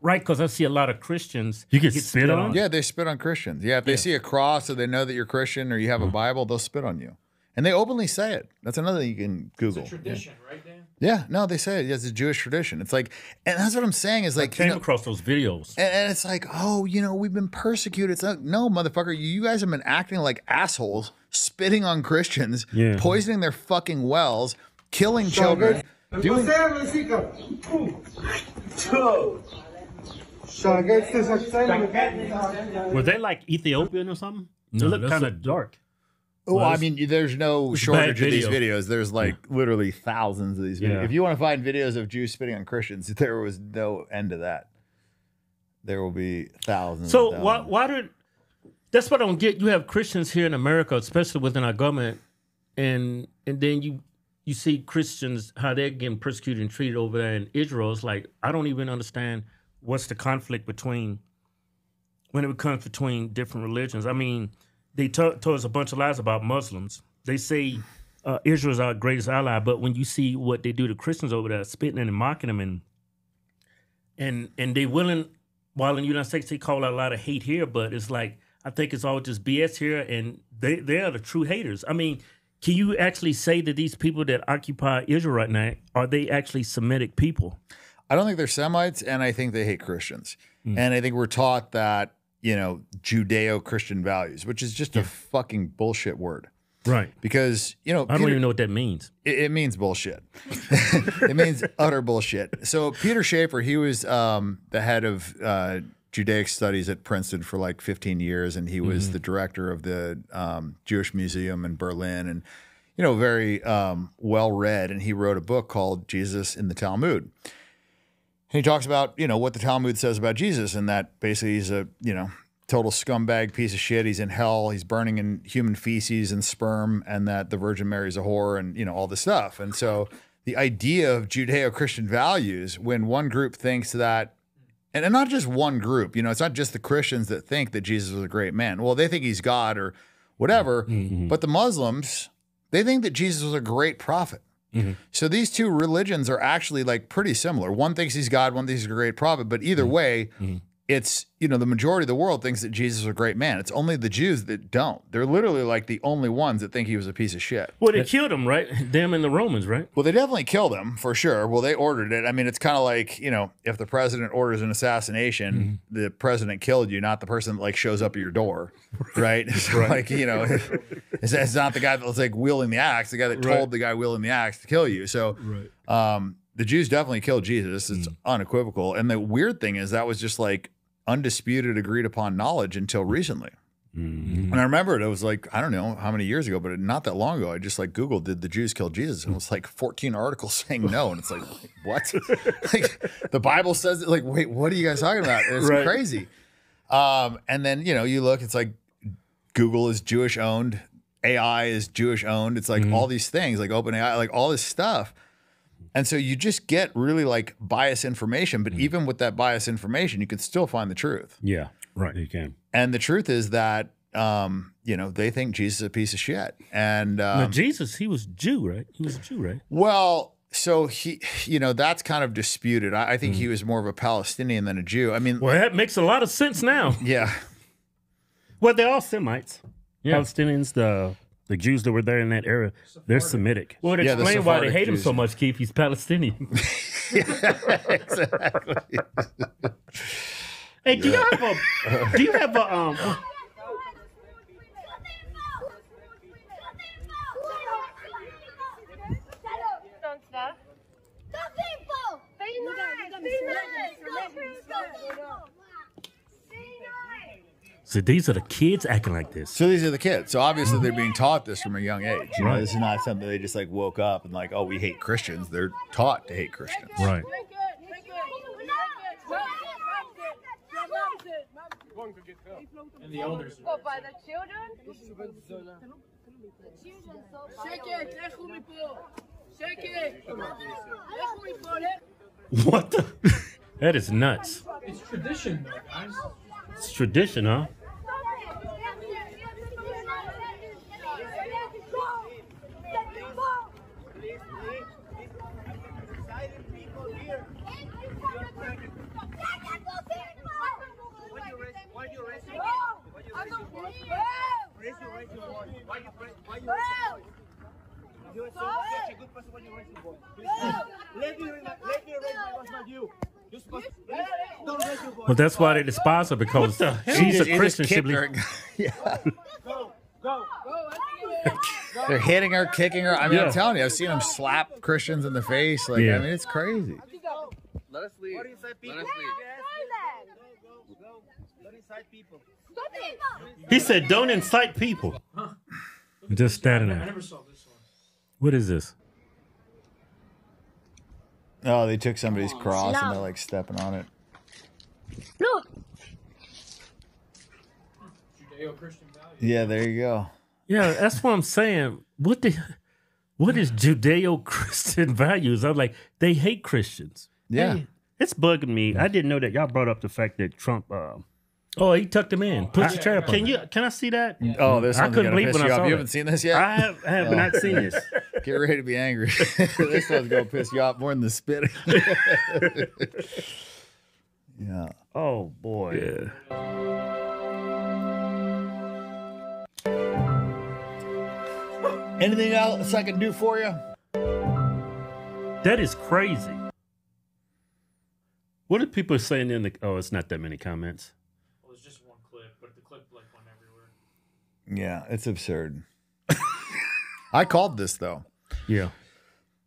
Right, because I see a lot of Christians. You get spit on? Yeah, they spit on Christians. Yeah, if they see a cross or they know that you're Christian or you have a Bible, they'll spit on you. And they openly say it. That's another thing you can Google. It's a tradition, right, Dan? Yeah, no, they say it. It's a Jewish tradition. It's like, and that's what I'm saying is like, I came across those videos. And it's like, oh, we've been persecuted. It's like, no, motherfucker, you guys have been acting like assholes, spitting on Christians, poisoning their fucking wells, killing children. Were they like Ethiopian or something? They look kind of dark. Oh, I mean, there's no shortage of these videos. There's like literally thousands of these videos. Yeah. If you want to find videos of Jews spitting on Christians, there was no end to that. There will be thousands. So why did That's what I don't get. You have Christians here in America, especially within our government, and then you see Christians, how they're getting persecuted and treated over there in Israel. It's like, I don't even understand what's the conflict between, when it comes between different religions. I mean, they told us a bunch of lies about Muslims. They say Israel's our greatest ally, but when you see what they do to Christians over there, spitting and mocking them, and they willing, while in the United States they call out a lot of hate here, but it's like, I think it's all just BS here, and they are the true haters. I mean, can you actually say that these people that occupy Israel right now, are they actually Semitic people? I don't think they're Semites, and I think they hate Christians. And I think we're taught that, Judeo-Christian values, which is just a fucking bullshit word. Right. Because, I don't even know what that means. It means bullshit. It means utter bullshit. So Peter Schaefer, he was the head of Judaic studies at Princeton for like 15 years, and he was the director of the Jewish Museum in Berlin, and very well read. And he wrote a book called Jesus in the Talmud. And he talks about what the Talmud says about Jesus, and that basically he's a total scumbag piece of shit. He's in hell. He's burning in human feces and sperm, and that the Virgin Mary's a whore, and all this stuff. And so the idea of Judeo-Christian values, when one group thinks that. And not just one group, it's not just the Christians that think that Jesus was a great man. Well, they think he's God or whatever, but the Muslims, they think that Jesus was a great prophet. So these two religions are actually like pretty similar. One thinks he's God, one thinks he's a great prophet, but either way, it's, the majority of the world thinks that Jesus was a great man. It's only the Jews that don't. They're literally like the only ones that think he was a piece of shit. Well, they killed him, right? Them and the Romans, right? Well, they definitely killed him, for sure. Well, they ordered it. I mean, it's kind of like, if the president orders an assassination, the president killed you, not the person that like shows up at your door, right? So like, it's not the guy that was like wielding the axe, the guy that told the guy wielding the axe to kill you. So the Jews definitely killed Jesus. It's unequivocal. And the weird thing is that was just like undisputed, agreed upon knowledge until recently. And I remember it was like, I don't know how many years ago, but not that long ago, I just like Googled, did the Jews kill Jesus? And it was like 14 articles saying no. And it's like, what? Like the Bible says it, like, wait, what are you guys talking about? It's crazy. And then, you look, it's like Google is Jewish owned, AI is Jewish owned. It's like all these things, like OpenAI, like all this stuff. And so you just get really like biased information, but even with that biased information, you can still find the truth. Yeah, right. You can. And the truth is that, they think Jesus is a piece of shit. And now Jesus, he was Jew, right? He was a Jew, right? Well, so he, that's kind of disputed. I think he was more of a Palestinian than a Jew. I mean, well, that makes a lot of sense now. Yeah. Well, they're all Semites. Yeah. Palestinians, the Jews that were there in that era, they're Semitic. Well, it explains why they hate him so much, Keith. He's Palestinian. Exactly. Hey, do you have a So these are the kids acting like this. So these are the kids. So obviously they're being taught this from a young age. This is not something they just like woke up and like, oh, we hate Christians. They're taught to hate Christians. Right. And the elders. Oh, by the children? What the? That is nuts. It's tradition, though, guys. It's tradition, huh? Well, that's why they despise her, because she's a Christian. They're hitting her, kicking her. I mean, I'm telling you, I've seen them slap Christians in the face. Like, I mean, it's crazy. Let us leave. Let us leave. He said, "Don't incite people." Just standing there. I never saw this one. What is this? Oh, they took somebody's cross and they're like stepping on it. Look. Judeo-Christian values. Yeah, there you go. Yeah, that's what I'm saying. What is Judeo-Christian values? I'm like, they hate Christians. Yeah. Hey, it's bugging me. I didn't know that y'all brought up the fact that Trump. Oh, he tucked him in. Put the trap on. Can I see that? Oh, this I one's couldn't gonna believe piss when you I off. saw You that. haven't seen this yet? I have not seen this. Get ready to be angry. This one's gonna piss you off more than the spitting. Yeah. Oh boy. Anything else I can do for you? That is crazy. What are people saying in the? Oh, it's not that many comments. Well, it's just one clip, but the clip like went everywhere. Yeah, it's absurd. I called this though. Yeah.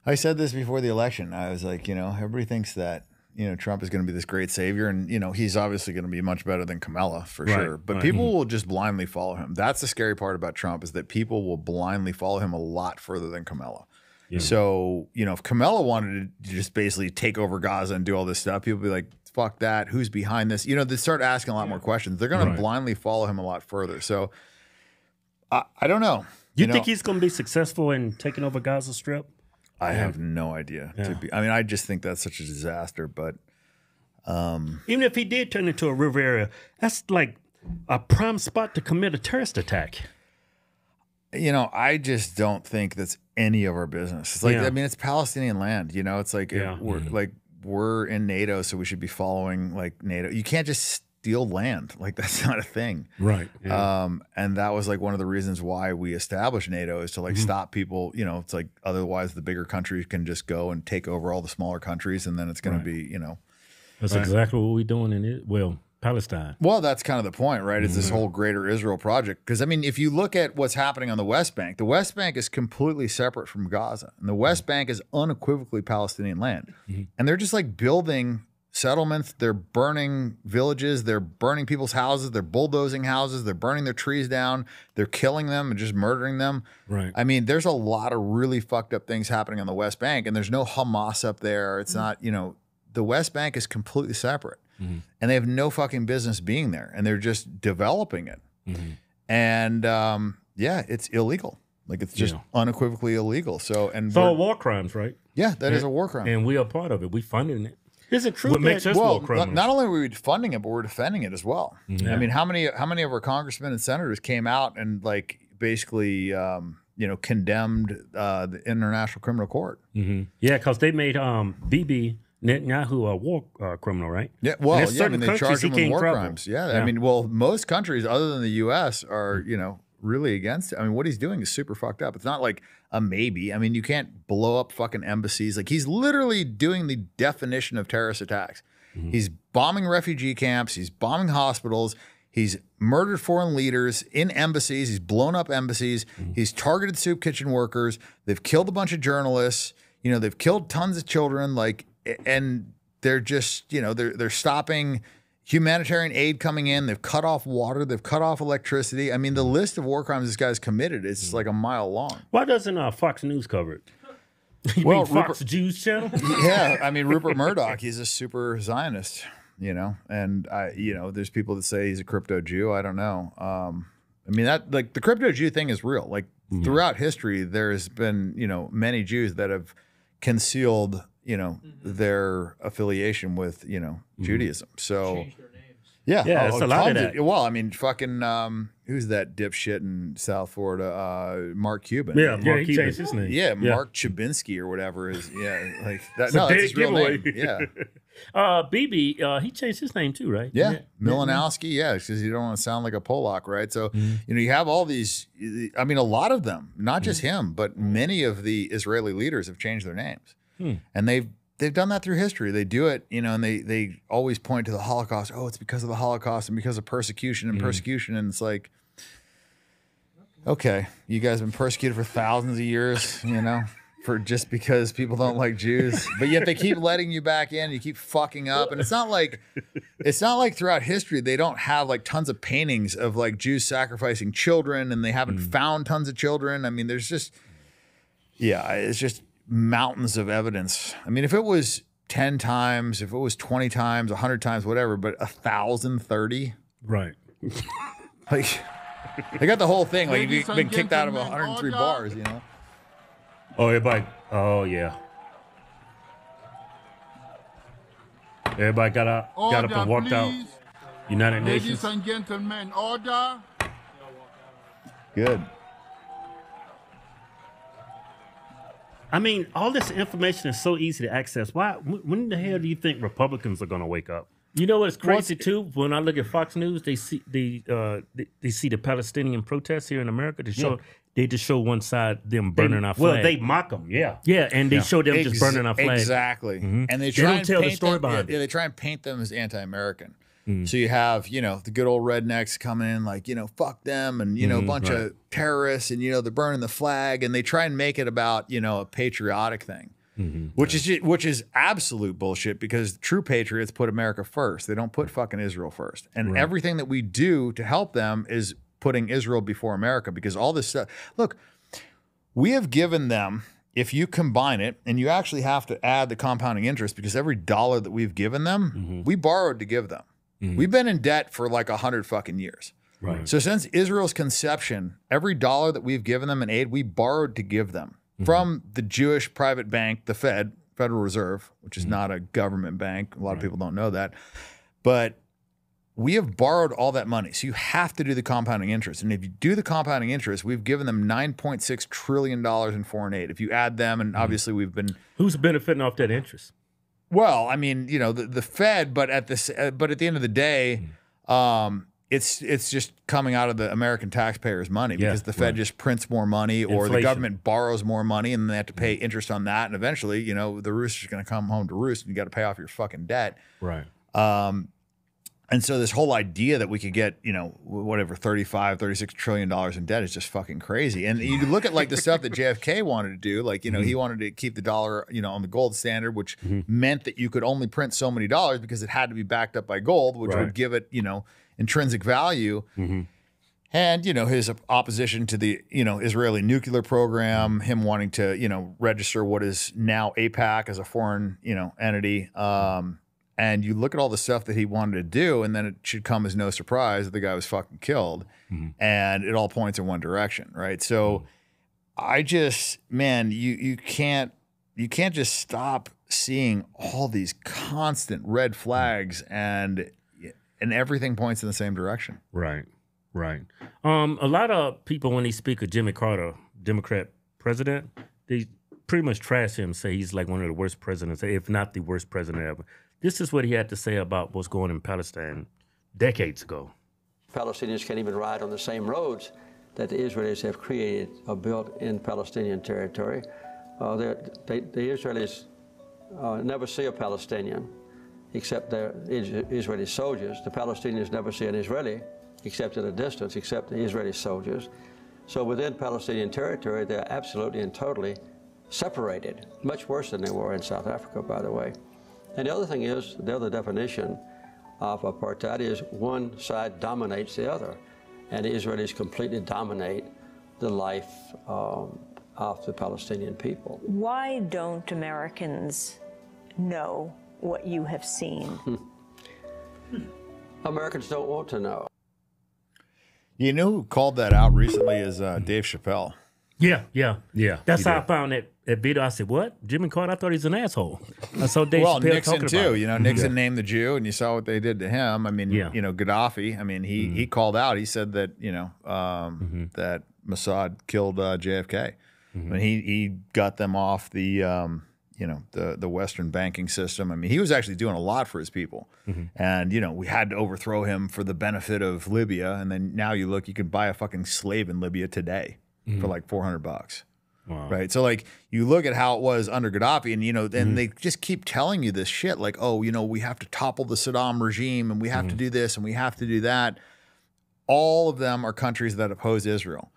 I said this before the election. I was like, everybody thinks that, Trump is going to be this great savior. And, he's obviously going to be much better than Kamala for sure. But people will just blindly follow him. That's the scary part about Trump is that people will blindly follow him a lot further than Kamala. Yeah. So, if Kamala wanted to just basically take over Gaza and do all this stuff, people would be like, fuck that. Who's behind this? They start asking a lot more questions. They're going to blindly follow him a lot further. So I don't know. You think he's going to be successful in taking over Gaza Strip? I have no idea. I just think that's such a disaster. But even if he did turn into a river area, that's like a prime spot to commit a terrorist attack. I just don't think that's any of our business. It's like it's Palestinian land. It's like we're in NATO, so we should be following like NATO. You can't just steal land. Like that's not a thing. Right. Yeah. And that was like one of the reasons why we established NATO is to like stop people, it's like otherwise the bigger countries can just go and take over all the smaller countries and then it's going to be, That's exactly what we're doing in Palestine. Well, that's kind of the point, right? It's this whole greater Israel project. Because, if you look at what's happening on the West Bank is completely separate from Gaza. And the West Bank is unequivocally Palestinian land. And they're just like building settlements. They're burning villages. They're burning people's houses. They're bulldozing houses. They're burning their trees down. They're killing them and just murdering them. Right. There's a lot of really fucked up things happening on the West Bank. And there's no Hamas up there. It's not, the West Bank is completely separate. And they have no fucking business being there. And they're just developing it. And it's illegal. Like it's just unequivocally illegal. So it's all war crimes, right? Yeah, that is a war crime. And we are part of it. We funded it. Is it true? What makes us war criminals? Not only are we funding it, but we're defending it as well. Yeah. How many of our congressmen and senators came out and like basically condemned the International Criminal Court? Yeah, because they made Bibi Netanyahu a war criminal, right? Yeah, well, they charge him with war trouble. crimes. Yeah, most countries other than the U.S. are, really against it. What he's doing is super fucked up. It's not like a maybe. You can't blow up fucking embassies. Like he's literally doing the definition of terrorist attacks. He's bombing refugee camps. He's bombing hospitals. He's murdered foreign leaders in embassies. He's blown up embassies. He's targeted soup kitchen workers. They've killed a bunch of journalists. They've killed tons of children. And they're just, they're stopping humanitarian aid coming in. They've cut off water. They've cut off electricity. The list of war crimes this guy's committed is just like a mile long. Why doesn't Fox News cover it? You mean Fox Jews channel? Yeah, Rupert Murdoch, he's a super Zionist, and there's people that say he's a crypto Jew. I don't know. That like the crypto Jew thing is real. Like throughout history, there's been, many Jews that have concealed their affiliation with, Judaism. So Change their names. yeah, it's a lot of that. Well, fucking who's that dipshit in South Florida? Mark Cuban. Yeah, Mark he changed his name. Yeah, Mark Chabinsky or whatever is like that. No, that's his real name. Yeah. Bibi, he changed his name too, right? Yeah, Milanowski. Yeah, because you don't want to sound like a Polak, right? So you have all these. A lot of them, not just him, but many of the Israeli leaders have changed their names. And they've done that through history. They do it, and they always point to the Holocaust. Oh, it's because of the Holocaust and because of persecution and persecution. And it's like, okay, you guys have been persecuted for thousands of years, for just because people don't like Jews, but yet they keep letting you back in. You keep fucking up, and it's not like throughout history they don't have like tons of paintings of like Jews sacrificing children, and they haven't found tons of children. There's just, it's just mountains of evidence. If it was 10 times, if it was 20 times, 100 times, whatever, but 1,030, right? Like They got the whole thing. Like, Ladies you've been and kicked out of gentlemen, 103 order. bars, you know? Oh, everybody. Oh, yeah. Everybody got up and walked out. please. United Ladies Nations. and gentlemen, order. Good. I mean, all this information is so easy to access. Why? When the hell do you think Republicans are going to wake up? You know what's crazy too? When I look at Fox News, they see they see the Palestinian protests here in America. They just show one side them burning our flag. Well, they mock them, yeah. Yeah, and they show them just burning our flag. Exactly. Mhm. And they They try don't and tell the paint story them, behind it. Yeah, they try and paint them as anti-American. So you have, you know, the good old rednecks coming in like, you know, fuck them, and, you know, a bunch of terrorists, and, you know, they're burning the flag, and they try and make it about, you know, a patriotic thing. Which is absolute bullshit, because true patriots put America first. They don't put fucking Israel first. And everything that we do to help them is putting Israel before America, because all this stuff. Look, we have given them, if you combine it, and you actually have to add the compounding interest, because every dollar that we've given them, we borrowed to give them. We've been in debt for like 100 fucking years. Right. So since Israel's conception, every dollar that we've given them in aid, we borrowed to give them from the Jewish private bank, the Fed, Federal Reserve, which is not a government bank. A lot of people don't know that. But we have borrowed all that money. So you have to do the compounding interest. And if you do the compounding interest, we've given them $9.6 trillion in foreign aid. If you add them, and obviously we've been... Who's benefiting off that interest? Well, I mean, you know, the Fed, but at the end of the day, it's just coming out of the American taxpayers' money, because the Fed just prints more money, or the government borrows more money, and then they have to pay interest on that. And eventually, you know, the rooster's going to come home to roost, and you got to pay off your fucking debt. Right. And so this whole idea that we could get, you know, whatever, $36 trillion in debt is just fucking crazy. And you look at like the stuff that JFK wanted to do, like, you know, he wanted to keep the dollar, you know, on the gold standard, which meant that you could only print so many dollars because it had to be backed up by gold, which would give it, you know, intrinsic value. And, you know, his opposition to the, you know, Israeli nuclear program, him wanting to, you know, register what is now AIPAC as a foreign, you know, entity. And you look at all the stuff that he wanted to do, and then it should come as no surprise that the guy was fucking killed. And it all points in one direction, right? So I just, man, you can't just stop seeing all these constant red flags, and everything points in the same direction. Right. Right. A lot of people, when they speak of Jimmy Carter, Democrat president, they pretty much trash him, say he's like one of the worst presidents, if not the worst president ever. This is what he had to say about what's going on in Palestine decades ago. Palestinians can't even ride on the same roads that the Israelis have created or built in Palestinian territory. The Israelis never see a Palestinian except their Israeli soldiers. The Palestinians never see an Israeli except at a distance, except the Israeli soldiers. So within Palestinian territory, they're absolutely and totally separated, much worse than they were in South Africa, by the way. And the other thing is, the other definition of apartheid is one side dominates the other, and the Israelis completely dominate the life of the Palestinian people. Why don't Americans know what you have seen? Americans don't want to know. You know who called that out recently is Dave Chappelle. Yeah. That's how I found that video. I said, "What? Jimmy Carter? I thought he's an asshole." I saw Dave Chappelle Nixon talking too. about it. You know, Nixon named the Jew, and you saw what they did to him. I mean, you know, Gaddafi. I mean, he called out. He said that, you know, that Mossad killed JFK. I mean, he got them off the you know, the Western banking system. I mean, he was actually doing a lot for his people. And, you know, we had to overthrow him for the benefit of Libya. And then now you look, you could buy a fucking slave in Libya today for like $400. Wow. Right. So like you look at how it was under Gaddafi, and, you know, then they just keep telling you this shit like, oh, you know, we have to topple the Saddam regime, and we have to do this, and we have to do that. All of them are countries that oppose Israel.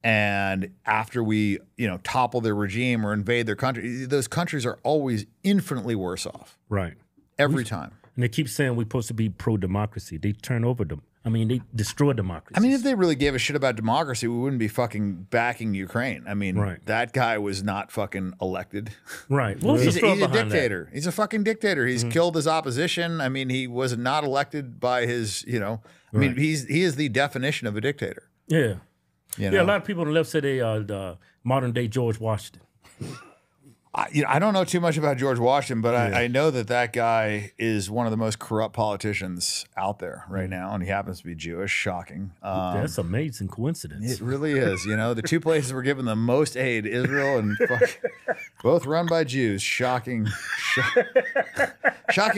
And after we, you know, topple their regime or invade their country, those countries are always infinitely worse off. Right. Every time. And they keep saying we're supposed to be pro-democracy. They turn over them. I mean, they destroy democracy. I mean, if they really gave a shit about democracy, we wouldn't be fucking backing Ukraine. I mean, that guy was not fucking elected. Right. He's a dictator. He's a fucking dictator. He's killed his opposition. I mean, he was not elected by his, you know, I mean, he is the definition of a dictator. Yeah. You know? Yeah, a lot of people on the left say they are the modern day George Washington. I don't know too much about George Washington, but I know that guy is one of the most corrupt politicians out there right now, and he happens to be Jewish. Shocking. That's an amazing coincidence. It really is. You know, the two places we're given the most aid, Israel and both run by Jews. Shocking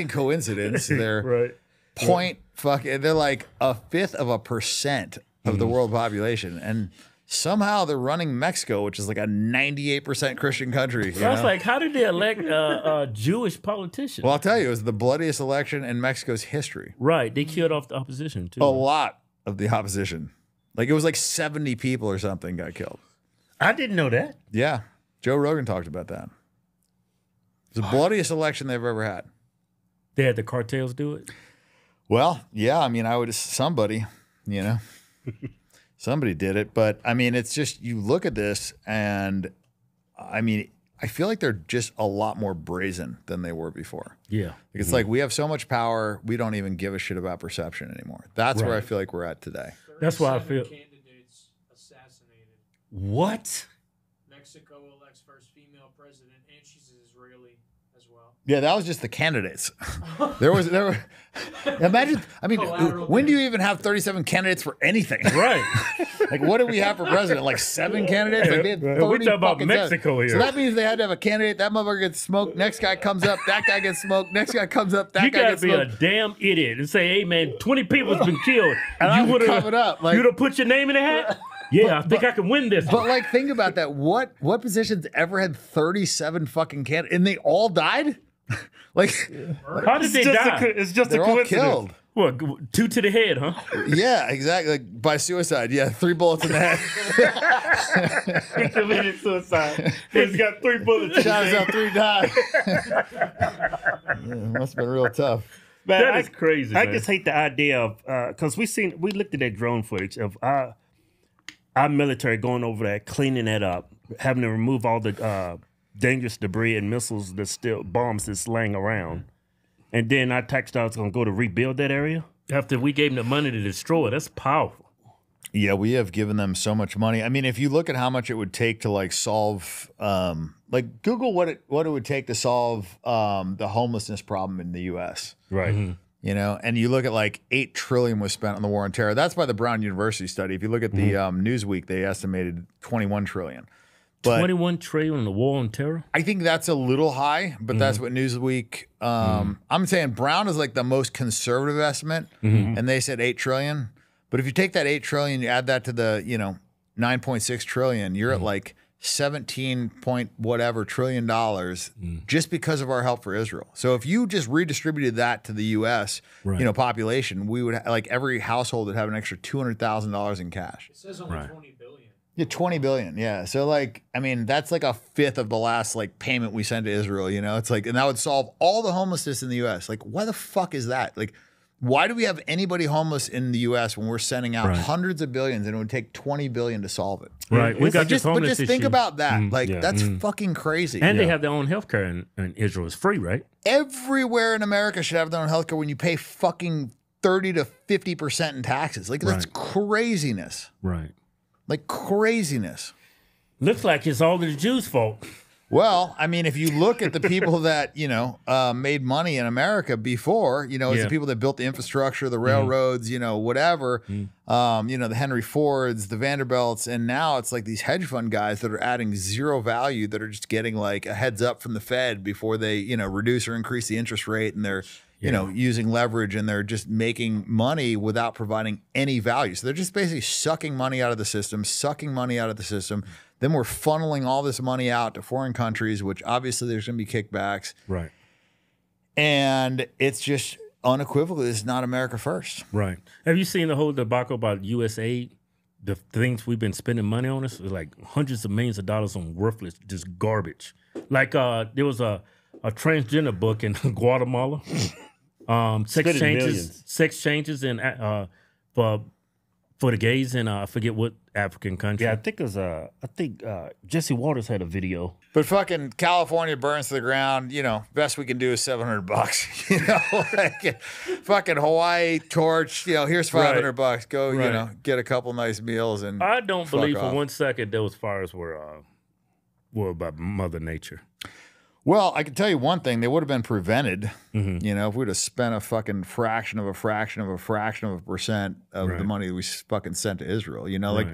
coincidence. They're they're like 1/5% of the world population, and somehow they're running Mexico, which is like a 98% Christian country. So I was like, how did they elect a Jewish politician? Well, I'll tell you, it was the bloodiest election in Mexico's history. Right. They killed off the opposition, too. A lot of the opposition. Like, it was like 70 people or something got killed. I didn't know that. Yeah. Joe Rogan talked about that. It was the bloodiest election they've ever had. They had the cartels do it? Well, yeah. I mean, somebody, you know. Somebody did it, but I mean, it's just, you look at this and I mean, I feel like they're just a lot more brazen than they were before. Yeah. It's like we have so much power, we don't even give a shit about perception anymore. That's where I feel like we're at today. That's why I feel. Candidates assassinated. What? Mexico elects first female president, and she's Israeli as well. Yeah, that was just the candidates. There were. Imagine, I mean, when do you even have 37 candidates for anything? Right. Like, what do we have for president? Like 7 candidates? Like, they had 30 we talking about fucking Mexico here. So that means they had to have a candidate. That motherfucker gets smoked. Next guy comes up. That guy gets smoked. Next guy comes up. That guy gets smoked. You gotta be a damn idiot and say, hey, man, 20 people's been killed. And you would have covered up. Like, you'd have put your name in the hat? Yeah, I think I can win this. But like, think about that. What positions ever had 37 fucking candidates? And they all died? Like, how did they die? It's just a they're all coincidence. killed. What, 2 to the head, huh? Yeah, exactly. Like by suicide. Yeah, 3 bullets in the head. He committed suicide. He's got 3 bullets. Shot himself 3 times. Yeah, must have been real tough. Man, That is crazy, I man. just hate the idea of because we looked at that drone footage of our military going over there, cleaning that up, having to remove all the dangerous debris and missiles bombs that's laying around. And then our textiles going to go to rebuild that area? After we gave them the money to destroy it, that's powerful. Yeah, we have given them so much money. I mean, if you look at how much it would take to like solve, like Google what it would take to solve the homelessness problem in the U.S. Right. Mm-hmm. You know, and you look at like $8 trillion was spent on the war on terror. That's by the Brown University study. If you look at the Newsweek, they estimated $21 trillion. But 21 trillion on the war on terror? I think that's a little high, but that's what Newsweek. I'm saying Brown is like the most conservative estimate, and they said $8 trillion. But if you take that $8 trillion, you add that to the 9.6 trillion, you're at like 17 point whatever trillion dollars just because of our help for Israel. So if you just redistributed that to the U.S. Population, we would like every household would have an extra $200,000 in cash. It says only 20 billion. Yeah, 20 billion. Yeah. So like, I mean, that's like 1/5 of the last like payment we send to Israel, you know? It's like, and that would solve all the homelessness in the US. Like, why the fuck is that? Like, why do we have anybody homeless in the US when we're sending out hundreds of billions and it would take 20 billion to solve it? Right. We got just, this but homeless just think issue. about that. Like, that's fucking crazy. And they have their own health care in Israel. It's free, right? Everywhere in America should have their own healthcare when you pay fucking 30 to 50% in taxes. Like, that's craziness. Right. Like craziness. Looks like it's all the Jews' fault. Well, I mean, if you look at the people that, made money in America before, it's the people that built the infrastructure, the railroads, whatever, the Henry Fords, the Vanderbilts. And now it's like these hedge fund guys that are adding zero value that are just getting like a heads up from the Fed before they, reduce or increase the interest rate. And they're, using leverage and they're just making money without providing any value. So they're just basically sucking money out of the system. Then we're funneling all this money out to foreign countries, which obviously there's going to be kickbacks. Right. And it's just unequivocally, it's not America first. Right. Have you seen the whole debacle about USAID? The things we've been spending money on us, like hundreds of millions of dollars on worthless, just garbage. Like there was a transgender book in Guatemala. Sex changes in for for the gays in I forget what African country. Yeah, I think it was Jesse Waters had a video. But fucking California burns to the ground. You know, best we can do is $700. You know, like fucking Hawaii torch. You know, here's $500. Go, you know, get a couple nice meals and. I don't believe off. for 1 second those fires were by Mother Nature. Well, I can tell you one thing: they would have been prevented. Mm-hmm. You know, if we'd have spent a fucking fraction of a fraction of a fraction of a percent of the money that we fucking sent to Israel. You know, like,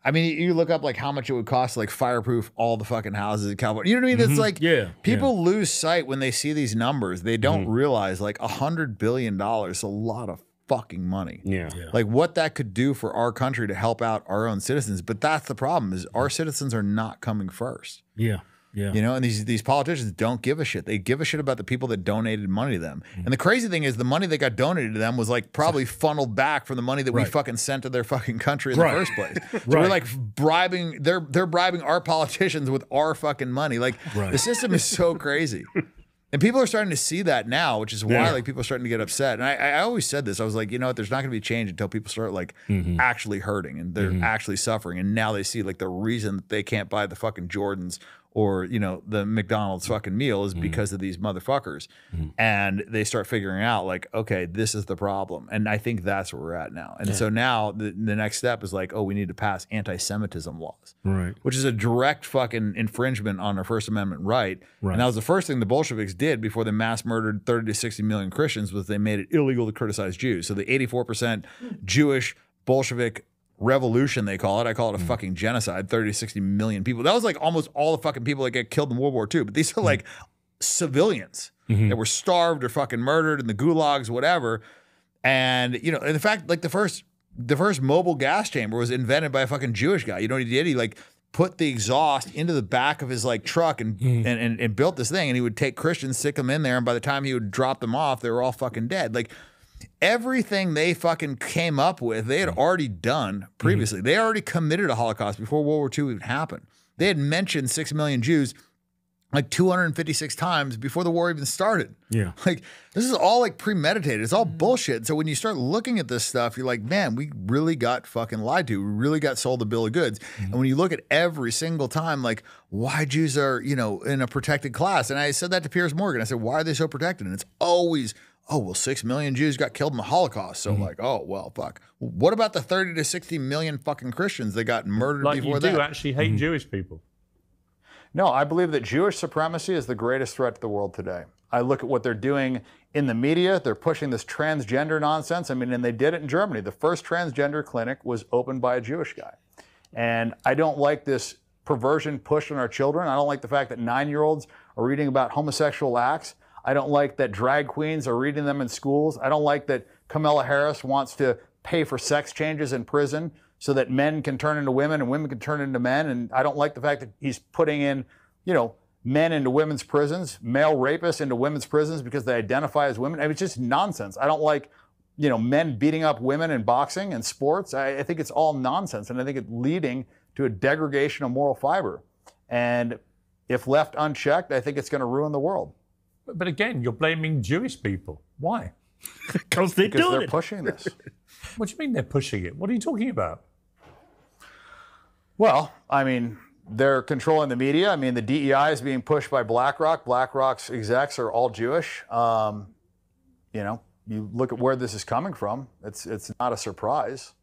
I mean, you look up like how much it would cost to like fireproof all the fucking houses in California. You know what I mean? It's like people lose sight when they see these numbers. They don't realize like $100 billion is a lot of fucking money. Yeah. Like what that could do for our country to help out our own citizens. But that's the problem: is our citizens are not coming first. Yeah. Yeah. You know, and these politicians don't give a shit. They give a shit about the people that donated money to them. And the crazy thing is the money that got donated to them was like probably funneled back from the money that we fucking sent to their fucking country in the first place. So we're like bribing, they're bribing our politicians with our fucking money. Like the system is so crazy. And people are starting to see that now, which is why like people are starting to get upset. And I always said this. I was like, you know what, there's not going to be change until people start like actually hurting and they're actually suffering. And now they see like the reason that they can't buy the fucking Jordans or, you know, the McDonald's fucking meal is because of these motherfuckers. And they start figuring out like, okay, this is the problem. And I think that's where we're at now. And so now the next step is like, oh, we need to pass anti-Semitism laws. Which is a direct fucking infringement on our First Amendment right. And that was the first thing the Bolsheviks did before they mass murdered 30 to 60 million Christians was they made it illegal to criticize Jews. So the 84% Jewish Bolshevik revolution, they call it. I call it a fucking genocide. 30 to 60 million people. That was like almost all the fucking people that get killed in World War II. But these are like civilians that were starved or fucking murdered in the gulags, whatever. And you know, in fact, like the first mobile gas chamber was invented by a fucking Jewish guy. You know what he did? He like put the exhaust into the back of his like truck and built this thing. And he would take Christians, stick them in there, and by the time he would drop them off, they were all fucking dead. Like everything they fucking came up with, they had already done previously. They already committed a Holocaust before World War II even happened. They had mentioned 6 million Jews like 256 times before the war even started. Yeah. Like this is all like premeditated. It's all bullshit. So when you start looking at this stuff, you're like, man, we really got fucking lied to. We really got sold a bill of goods. And when you look at every single time, like why Jews are, you know, in a protected class. And I said that to Piers Morgan. I said, why are they so protected? And it's always, oh, well, 6 million Jews got killed in the Holocaust. So like, oh, well, fuck. What about the 30 to 60 million fucking Christians that got murdered before that? You do actually hate Jewish people. No, I believe that Jewish supremacy is the greatest threat to the world today. I look at what they're doing in the media. They're pushing this transgender nonsense. I mean, and they did it in Germany. The first transgender clinic was opened by a Jewish guy. And I don't like this perversion pushed on our children. I don't like the fact that 9-year-olds are reading about homosexual acts. I don't like that drag queens are reading them in schools. I don't like that Kamala Harris wants to pay for sex changes in prison so that men can turn into women and women can turn into men. And I don't like the fact that he's putting in, you know, men into women's prisons, male rapists into women's prisons because they identify as women. I mean, it's just nonsense. I don't like, you know, men beating up women in boxing and sports. I think it's all nonsense. And I think it's leading to a degradation of moral fiber. And if left unchecked, I think it's going to ruin the world. But again, you're blaming Jewish people. Why? Because they're pushing this. What do you mean they're pushing it? What are you talking about? Well, I mean, they're controlling the media. I mean, the DEI is being pushed by BlackRock. BlackRock's execs are all Jewish. You know, you look at where this is coming from. It's not a surprise.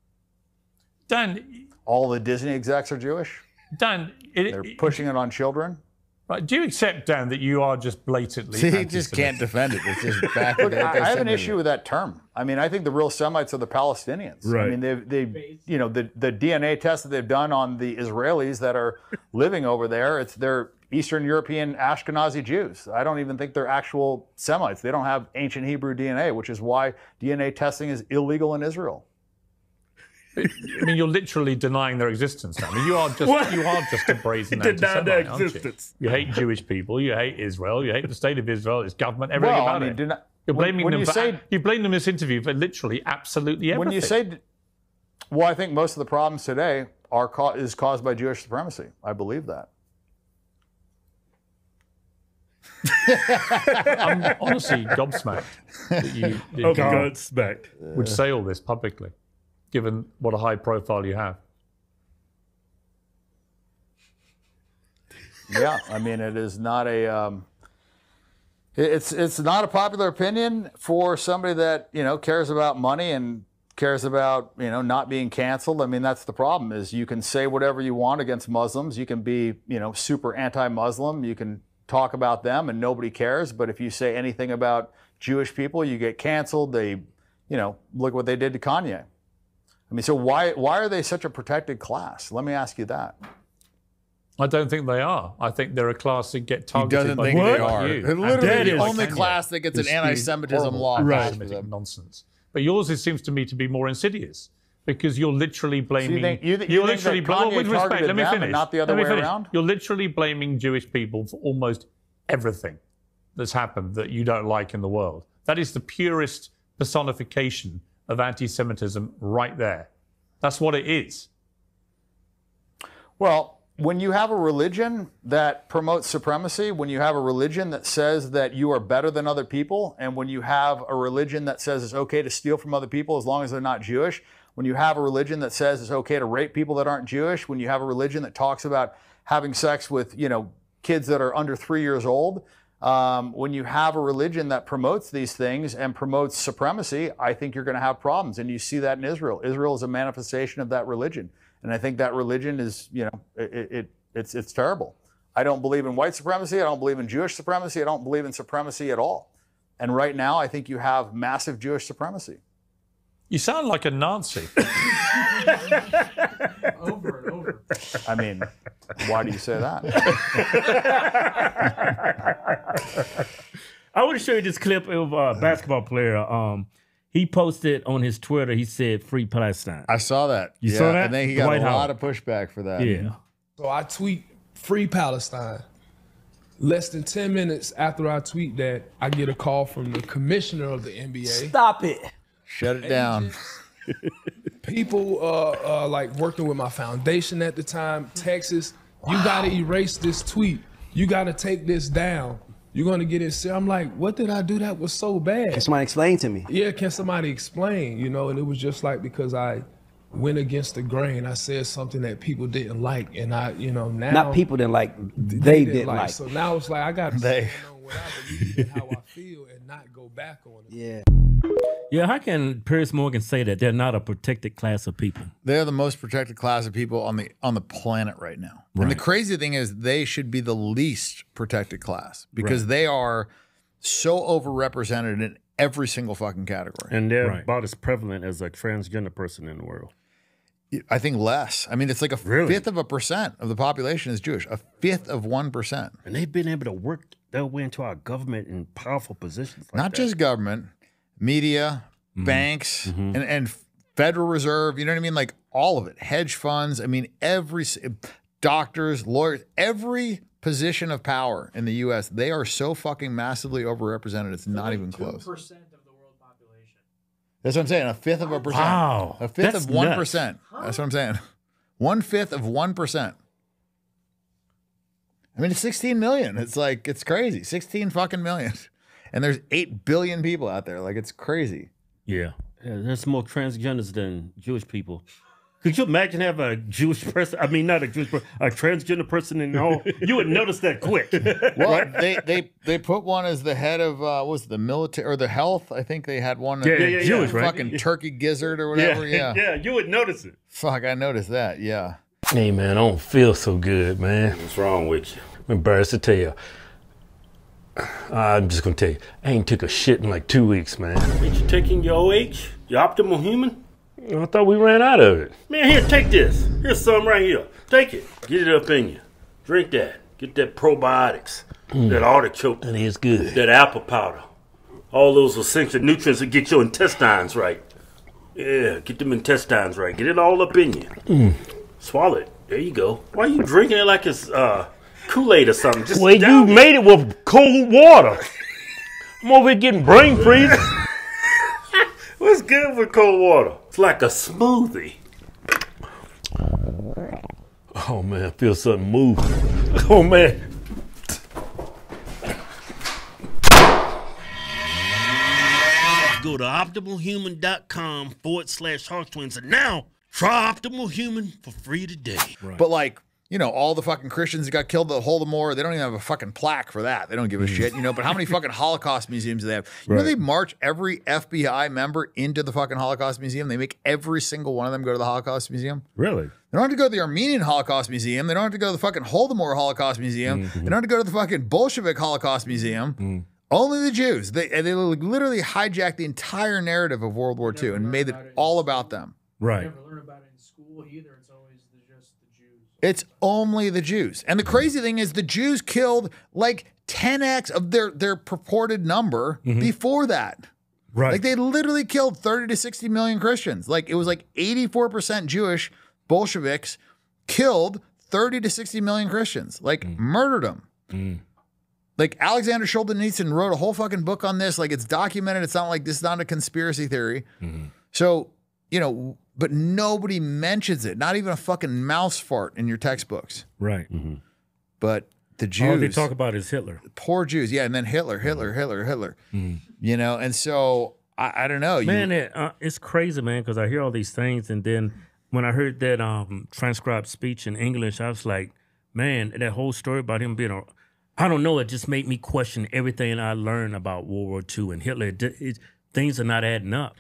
Dan, all the Disney execs are Jewish. Dan, they're pushing it on children. Right, do you accept, Dan, that you are just blatantly See, he just can't defend it. It's just back. Look, I have an issue with that term. I mean, I think the real Semites are the Palestinians. Right. I mean, they you know, the DNA tests that they've done on the Israelis that are living over there, they're Eastern European Ashkenazi Jews. I don't even think they're actual Semites. They don't have ancient Hebrew DNA, which is why DNA testing is illegal in Israel. I mean, you're literally denying their existence now. I mean, you are just a brazen anti-Semite, aren't you? You hate Jewish people, you hate Israel, you hate the state of Israel, its government, everything about it. You're blaming them you blame them in this interview for literally absolutely everything. When you say, well, I think most of the problems today is caused by Jewish supremacy. I believe that. I'm honestly gobsmacked that you gobsmacked would say all this publicly. given what a high profile you have. Yeah, I mean, it is not a. It's not a popular opinion for somebody that cares about money and cares about not being canceled. I mean, that's the problem. Is you can say whatever you want against Muslims. You can be super anti-Muslim. You can talk about them and nobody cares. But if you say anything about Jewish people, you get canceled. They, look what they did to Kanye. I mean, so why are they such a protected class? Let me ask you that. I don't think they are. I think they're a class that get targeted. He doesn't by think they are. you. They're literally the only class that gets an anti-Semitism law. Right. Nonsense. But yours, it seems to me, to be more insidious because you're literally blaming. So you're literally blaming. With respect, let me finish. And not the other way around. You're literally blaming Jewish people for almost everything that's happened that you don't like in the world. That is the purest personification of anti-Semitism right there. That's what it is. Well, when you have a religion that promotes supremacy, when you have a religion that says that you are better than other people, and when you have a religion that says it's okay to steal from other people as long as they're not Jewish, when you have a religion that says it's okay to rape people that aren't Jewish, when you have a religion that talks about having sex with, kids that are under 3 years old, when you have a religion that promotes these things and promotes supremacy, I think you're going to have problems. And you see that in Israel. Israel is a manifestation of that religion. And I think that religion is, it's terrible. I don't believe in white supremacy. I don't believe in Jewish supremacy. I don't believe in supremacy at all. And right now, I think you have massive Jewish supremacy. You sound like a Nazi. Over and over. I mean, why do you say that? I want to show you this clip of a basketball player. He posted on his Twitter, he said, "Free Palestine." I saw that. You saw that? And then he got a lot of pushback for that. Yeah. So I tweet, "Free Palestine." Less than 10 minutes after I tweet that, I get a call from the commissioner of the NBA. Stop it. Shut it down. People like working with my foundation at the time, Texas, you got to erase this tweet. You got to take this down. You're going to get it. I'm like, what did I do that was so bad? Can somebody explain to me? Yeah, can somebody explain? And it was just like because I went against the grain. I said something that people didn't like. And I, now. Not people didn't like, they didn't like. So now it's like I got to stand on what I believe and how I feel and not go back on it. Yeah. Yeah, how can Piers Morgan say that they're not a protected class of people? They're the most protected class of people on the planet right now. Right. And the crazy thing is they should be the least protected class because they are so overrepresented in every single fucking category. And they're about as prevalent as a transgender person in the world. I think less. I mean, it's like a fifth of a percent of the population is Jewish. A fifth of 1%. And they've been able to work their way into our government in powerful positions. Like Not just government. Media, banks, and Federal Reserve, you know what I mean? Like all of it. Hedge funds, I mean, doctors, lawyers, every position of power in the U.S., they are so fucking massively overrepresented, it's not even close. 2% of the world population. That's what I'm saying, a fifth of a percent. Wow. A fifth of 1%. Huh? That's what I'm saying. 1/5 of 1%. I mean, it's 16 million. It's like, it's crazy. 16 fucking million. And there's 8 billion people out there. Like, it's crazy. Yeah. There's more transgenders than Jewish people. Could you imagine having a Jewish person? I mean, not a Jewish person, a transgender person in the whole. You would notice that quick. Well, right? they put one as the head of what was it, the military or the health? I think they had one. Jewish, right? Fucking turkey gizzard or whatever. Yeah. Yeah, you would notice it. Fuck, I noticed that. Yeah. Hey man, I don't feel so good, man. What's wrong with you? I'm embarrassed to tell you. I'm just gonna tell you, I ain't took a shit in like 2 weeks, man. Ain't you taking your OH? Your optimal human? I thought we ran out of it. Man, here, take this. Here's some right here. Take it. Get it up in you. Drink that. Get that probiotics. That artichoke. That is good. That apple powder. All those essential nutrients that get your intestines right. Yeah, get them intestines right. Get it all up in you. Swallow it. There you go. Why are you drinking it like it's Kool-Aid or something? Just well, you made it with cold water. I'm over here getting brain freeze. What's good with cold water? It's like a smoothie. Oh man, I feel something move. Oh man. Go to OptimalHuman.com/HawksTwins. And now, try Optimal Human for free today. Right. But like, you know, all the fucking Christians that got killed at the Holodomor, they don't even have a fucking plaque for that. They don't give a shit, you know. But how many fucking Holocaust museums do they have? You know, they march every FBI member into the fucking Holocaust Museum. They make every single one of them go to the Holocaust Museum. Really? They don't have to go to the Armenian Holocaust Museum. They don't have to go to the fucking Holodomor Holocaust Museum. They don't have to go to the fucking Bolshevik Holocaust Museum. Only the Jews. They literally hijacked the entire narrative of World War II and made it all about them. Right. You never learn about it in school either. It's always just the Jews. It's only the Jews. And the crazy thing is the Jews killed like 10x of their purported number before that. Right. Like they literally killed 30 to 60 million Christians. Like it was like 84% Jewish Bolsheviks killed 30 to 60 million Christians. Like murdered them. Like Alexander Solzhenitsyn wrote a whole fucking book on this. Like it's documented. It's not like this is not a conspiracy theory. So, you know, but nobody mentions it. Not even a fucking mouse fart in your textbooks. Right. But the Jews. All they talk about is Hitler. Poor Jews. Yeah. And then Hitler. You know, and so I don't know. Man, it's crazy, man, because I hear all these things. And then when I heard that transcribed speech in English, I was like, man, that whole story about him being I don't know, it just made me question everything I learned about World War II and Hitler. Things are not adding up.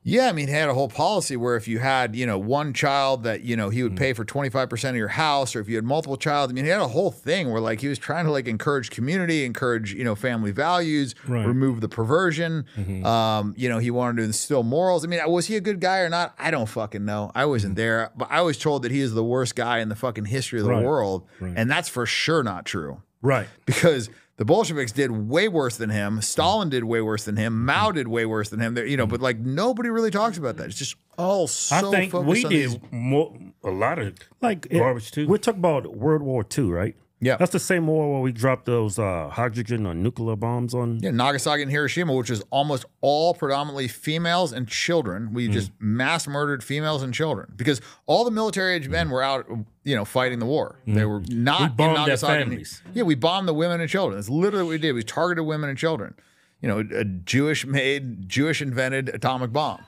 Yeah, I mean, he had a whole policy where if you had, you know, one child that, you know, he would pay for 25% of your house, or if you had multiple child, I mean, he had a whole thing where like he was trying to like encourage community, encourage, you know, family values, remove the perversion. You know, he wanted to instill morals. I mean, was he a good guy or not? I don't fucking know. I wasn't there, but I was told that he is the worst guy in the fucking history of the world. And that's for sure not true. Right. Because the Bolsheviks did way worse than him. Stalin did way worse than him. Mao did way worse than him. You know, but like nobody really talks about that. It's just all so I think focused we on did a lot of like garbage too. We're talking about World War II, right? Yeah. That's the same war where we dropped those hydrogen or nuclear bombs on. Yeah, Nagasaki and Hiroshima, which is almost all predominantly females and children. We just mass murdered females and children because all the military age men were out, you know, fighting the war. They were not We in bombed their Nagasaki. families. Yeah, we bombed the women and children. That's literally what we did. We targeted women and children. You know, a Jewish-made, Jewish-invented atomic bomb.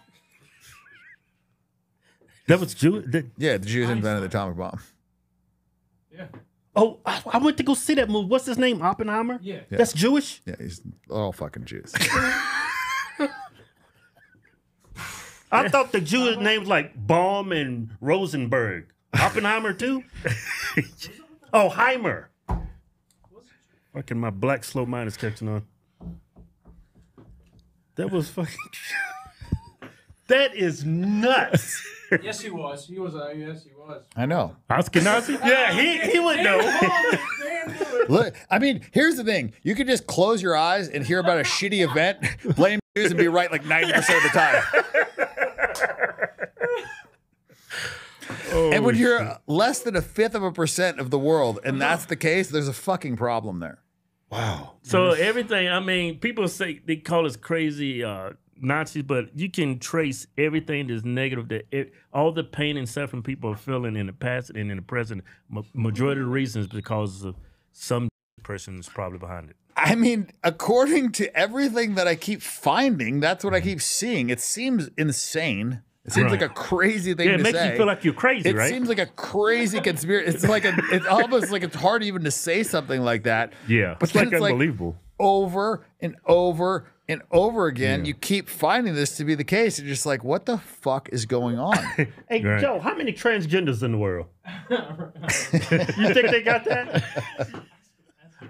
That was Jewish? Yeah, the Jews invented the atomic bomb. Yeah. Oh, I went to go see that movie. What's his name? Oppenheimer? Yeah. That's Jewish? Yeah, he's all fucking Jews. I thought the Jewish names like Baum and Rosenberg. Oppenheimer too? Oh, Heimer. Fucking my black slow mind is catching on. That was fucking... That is nuts. Yes, he was. Yes, he was. I know. Ashkenazi? Yeah, he would know. Look, I mean, here's the thing. You could just close your eyes and hear about a shitty event, blame Jews, and be right like 90% of the time. And when you're less than 1/5% of the world, and that's the case, there's a fucking problem there. Wow. So everything, I mean, people say they call us crazy Nazis, but you can trace everything that's negative, all the pain and suffering people are feeling in the past and in the present. Majority of the reasons because of some person is probably behind it. I mean, according to everything that I keep finding, that's what I keep seeing. It seems insane. It seems like a crazy thing to say. Yeah, it makes you feel like you're crazy, right? It seems like a crazy conspiracy. It's like it's almost like it's hard even to say something like that. Yeah, but it's like unbelievable. Over and over and over again, you keep finding this to be the case. You're just like, what the fuck is going on? Hey, Joe, how many transgenders in the world? You think they got that?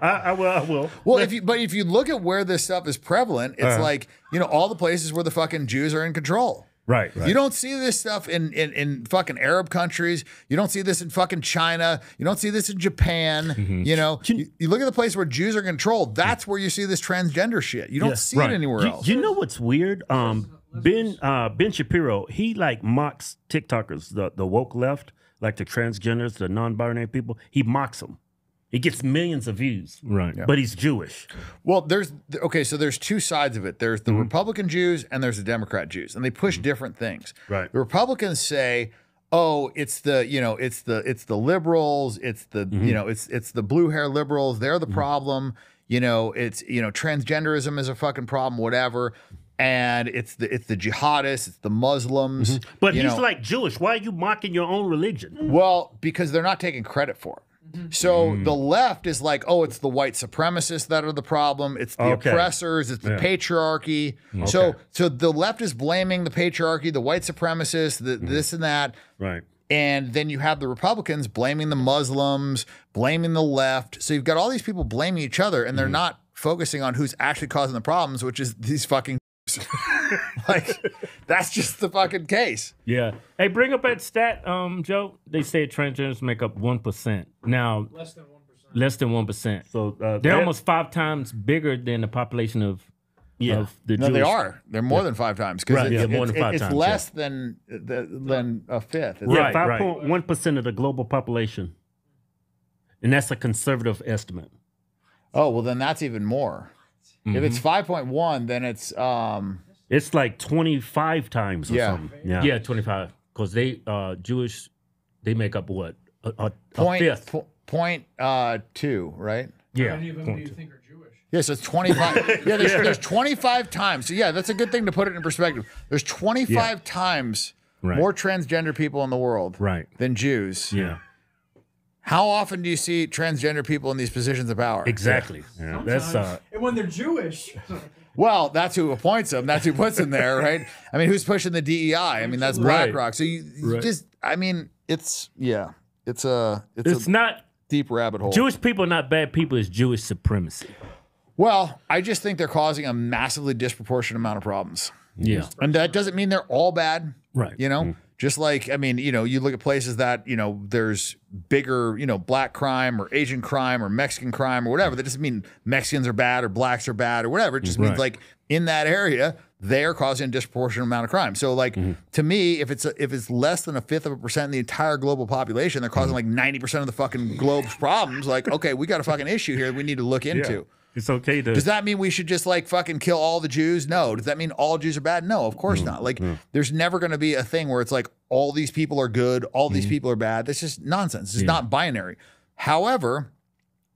I will. Well, if you look at where this stuff is prevalent, it's like, you know, all the places where the fucking Jews are in control. Right. You don't see this stuff in fucking Arab countries. You don't see this in fucking China. You don't see this in Japan. You know, you look at the place where Jews are controlled. That's where you see this transgender shit. You don't see it anywhere else. You know what's weird? Ben Shapiro, he like mocks TikTokers, the woke left, like the transgenders, the non-binary people. He mocks them. He gets millions of views, right? But he's Jewish. Well, so there's two sides of it. There's the Republican Jews and there's the Democrat Jews, and they push different things. Right. The Republicans say, "Oh, it's the liberals, it's the it's the blue hair liberals. They're the problem. You know, it's transgenderism is a fucking problem. Whatever." and it's the jihadists, it's the Muslims. But he's like Jewish. Why are you mocking your own religion? Well, because they're not taking credit for it. So the left is like, oh, it's the white supremacists that are the problem. It's the oppressors. It's the patriarchy. So the left is blaming the patriarchy, the white supremacists, this and that. Right. And then you have the Republicans blaming the Muslims, blaming the left. So you've got all these people blaming each other, and they're not focusing on who's actually causing the problems, which is these fucking like, that's just the fucking case. Yeah. Hey, bring up that stat, Joe. They say transgenders make up 1%. Now, Less than 1%. less than 1%. So they're almost 5 times bigger than the population of the no, Jewish. they are. They're more than 5 times. Right, more than 5 it's times. less than a fifth. Yeah, 5.1% of the global population. And that's a conservative estimate. Oh, well, then that's even more. If it's 5.1, then it's like 25 times or something. Yeah, 25. Because they Jewish, they make up what? A fifth. Point 2, right? Yeah. How many of them do you think are Jewish? Yeah, so it's 25. Yeah, there's 25 times. So yeah, that's a good thing to put it in perspective. There's 25 times more transgender people in the world than Jews. Yeah. How often do you see transgender people in these positions of power? Exactly. Yeah. That's and when they're Jewish. Well, that's who appoints them. That's who puts them there, right? I mean, who's pushing the DEI? I mean, that's BlackRock. So you just, I mean, it's not deep rabbit hole. Jewish people are not bad people. It's Jewish supremacy. Well, I just think they're causing a massively disproportionate amount of problems. Yeah. And that doesn't mean they're all bad. Right. You know, just like, I mean, you know, you look at places that, you know, there's bigger, you know, black crime or Asian crime or Mexican crime or whatever. That doesn't mean Mexicans are bad or blacks are bad or whatever. It just means like in that area, they're causing a disproportionate amount of crime. So like to me, if it's less than 1/5% in the entire global population, they're causing like 90% of the fucking globe's problems. Like, okay, we got a fucking issue here that we need to look into. It's okay to. Does that mean we should just like fucking kill all the Jews? No. Does that mean all Jews are bad? No, of course not. Like there's never going to be a thing where it's like all these people are good, all these people are bad. That's just nonsense. It's not binary. However,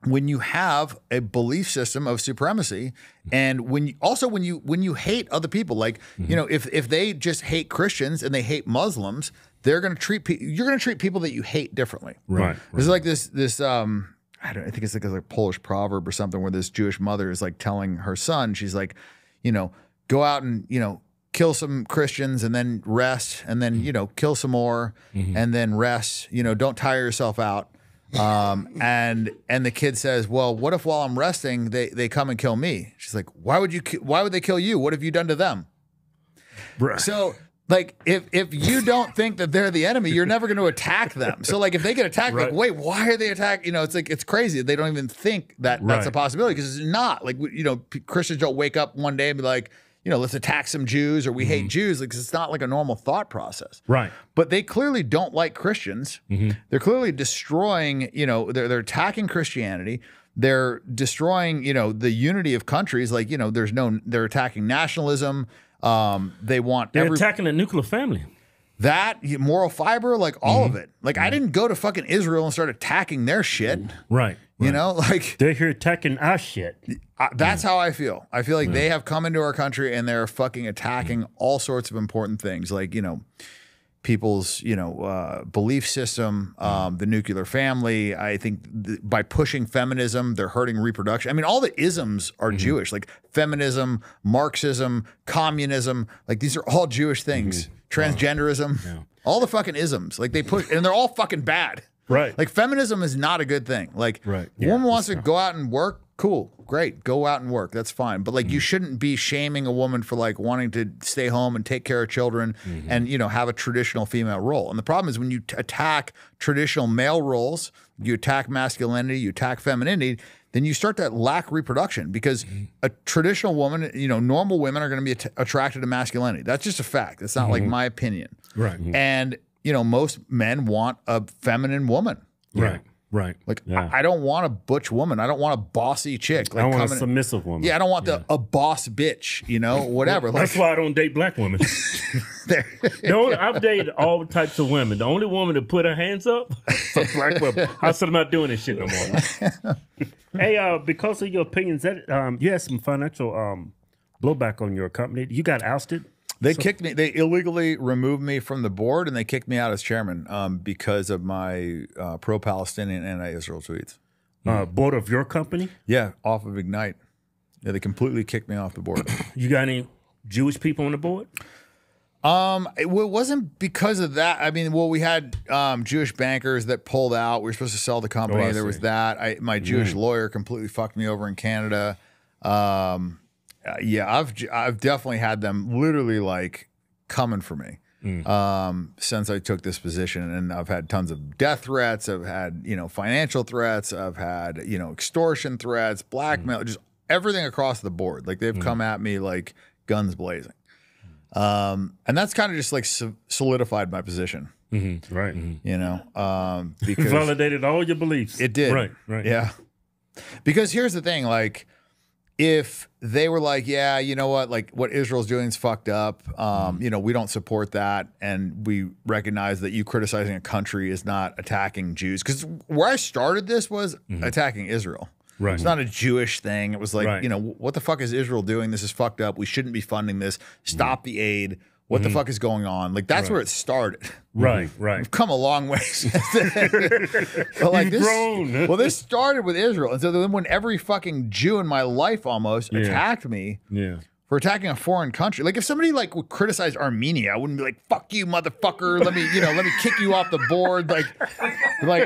when you have a belief system of supremacy, and when you hate other people, like you know, if they just hate Christians and they hate Muslims, they're going to treat you're going to treat people that you hate differently. Right. There's like this I think it's like a Polish proverb or something where this Jewish mother is like telling her son, she's like, you know, go out and, you know, kill some Christians and then rest, and then, you know, kill some more and then rest, you know, don't tire yourself out. And the kid says, well, what if while I'm resting, they come and kill me? She's like, why would they kill you? What have you done to them? Right. So like, if you don't think that they're the enemy, you're never going to attack them. So like, if they get attacked, like, wait, why are they attacking? You know, it's like, it's crazy. They don't even think that that's a possibility, because it's not. Like, you know, Christians don't wake up one day and be like, you know, let's attack some Jews, or we hate Jews. Like, 'cause it's not like a normal thought process. Right. But they clearly don't like Christians. They're clearly destroying, you know, they're attacking Christianity. They're destroying, you know, the unity of countries. Like, you know, they're attacking nationalism. They're attacking the nuclear family. That moral fiber, like all of it. Like I didn't go to fucking Israel and start attacking their shit. Right. You know, like they're here attacking our shit. That's how I feel. I feel like they have come into our country and they're fucking attacking all sorts of important things, like, you know, people's, you know, belief system, the nuclear family. I think by pushing feminism, they're hurting reproduction. I mean, all the isms are Jewish, like feminism, Marxism, communism. Like these are all Jewish things. Transgenderism, all the fucking isms. Like they push, and they're all fucking bad. Right. Like feminism is not a good thing. Like a woman wants to go out and work. Cool. Great. Go out and work. That's fine. But like you shouldn't be shaming a woman for like wanting to stay home and take care of children and, you know, have a traditional female role. And the problem is when you attack traditional male roles, you attack masculinity, you attack femininity, then you start to lack reproduction, because a traditional woman, you know, normal women are going to be attracted to masculinity. That's just a fact. That's not like my opinion. Right. And, you know, most men want a feminine woman. Right. Right. Like, I don't want a butch woman. I don't want a bossy chick. Like, I want a submissive woman. Yeah, I don't want a boss bitch, you know, whatever. That's why I don't date black women. I've dated all types of women. The only woman that put her hands up is a black woman. I said I'm not doing this shit no more. Hey, because of your opinions, that you had some financial blowback on your company. You got ousted. They kicked me. They illegally removed me from the board, and they kicked me out as chairman because of my pro-Palestinian, anti-Israel tweets. Board of your company? Yeah, off of Ignite. Yeah, they completely kicked me off the board. You got any Jewish people on the board? It wasn't because of that. I mean, well, we had Jewish bankers that pulled out. We were supposed to sell the company. There was that. My Jewish lawyer completely fucked me over in Canada. Yeah, I've definitely had them literally like coming for me since I took this position, and I've had tons of death threats. I've had financial threats. I've had extortion threats, blackmail, just everything across the board. Like they've come at me like guns blazing, and that's kind of just like solidified my position. Right. Because validated all your beliefs. It did. Right. Yeah. Because here's the thing, like, if they were like, yeah, you know what, like what Israel's doing is fucked up. We don't support that. And we recognize that you criticizing a country is not attacking Jews. Because where I started this was attacking Israel. Right. It's not a Jewish thing. It was like, what the fuck is Israel doing? This is fucked up. We shouldn't be funding this. Stop the aid. What the fuck is going on? Like, that's where it started. Right. We've come a long way since then. But like You've grown. Well, this started with Israel. And so then when every fucking Jew in my life almost attacked me for attacking a foreign country. Like if somebody like would criticize Armenia, I wouldn't be like, fuck you, motherfucker. Let me kick you off the board. Like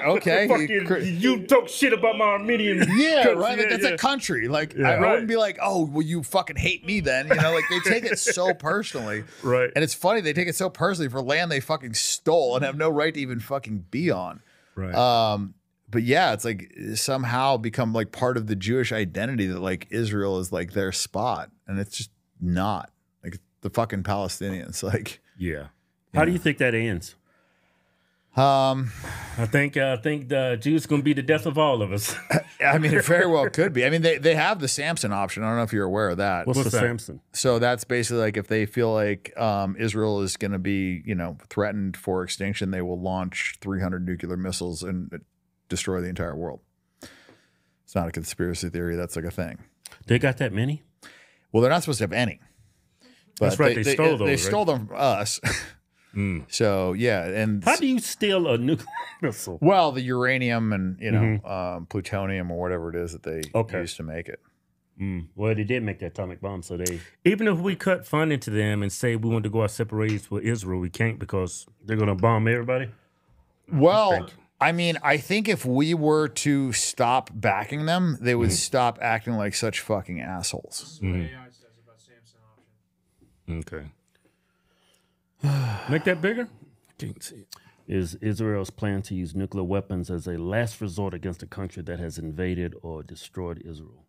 okay. You talk shit about my Armenian country. Right? Like that's a country. Like I wouldn't be like, oh, well, you fucking hate me then. Like they take it so personally. Right. And it's funny, they take it so personally for land they fucking stole and have no right to even fucking be on. Right. But yeah, it's like somehow become like part of the Jewish identity that like Israel is like their spot. And it's just not. Like the fucking Palestinians. Like How do you think that ends? I think the Jews going to be the death of all of us. I mean, it very well could be. I mean, they have the Samson option. I don't know if you're aware of that. What's the Samson? So that's basically like if they feel like Israel is going to be, threatened for extinction, they will launch 300 nuclear missiles and destroy the entire world. It's not a conspiracy theory. That's like a thing. They got that many? Well, they're not supposed to have any. But that's right. They stole those. They stole them from us. So yeah, and how do you steal a nuclear missile? Well, the uranium and plutonium or whatever it is that they use to make it. Well, they did make the atomic bomb, so they even if we cut funding to them and say we want to go our separate ways with Israel, we can't because they're going to bomb everybody. Well, I mean, I think if we were to stop backing them, they would stop acting like such fucking assholes. This is what AI says about Samson option. Okay. Make that bigger? Can't see it. Is Israel's plan to use nuclear weapons as a last resort against a country that has invaded or destroyed Israel?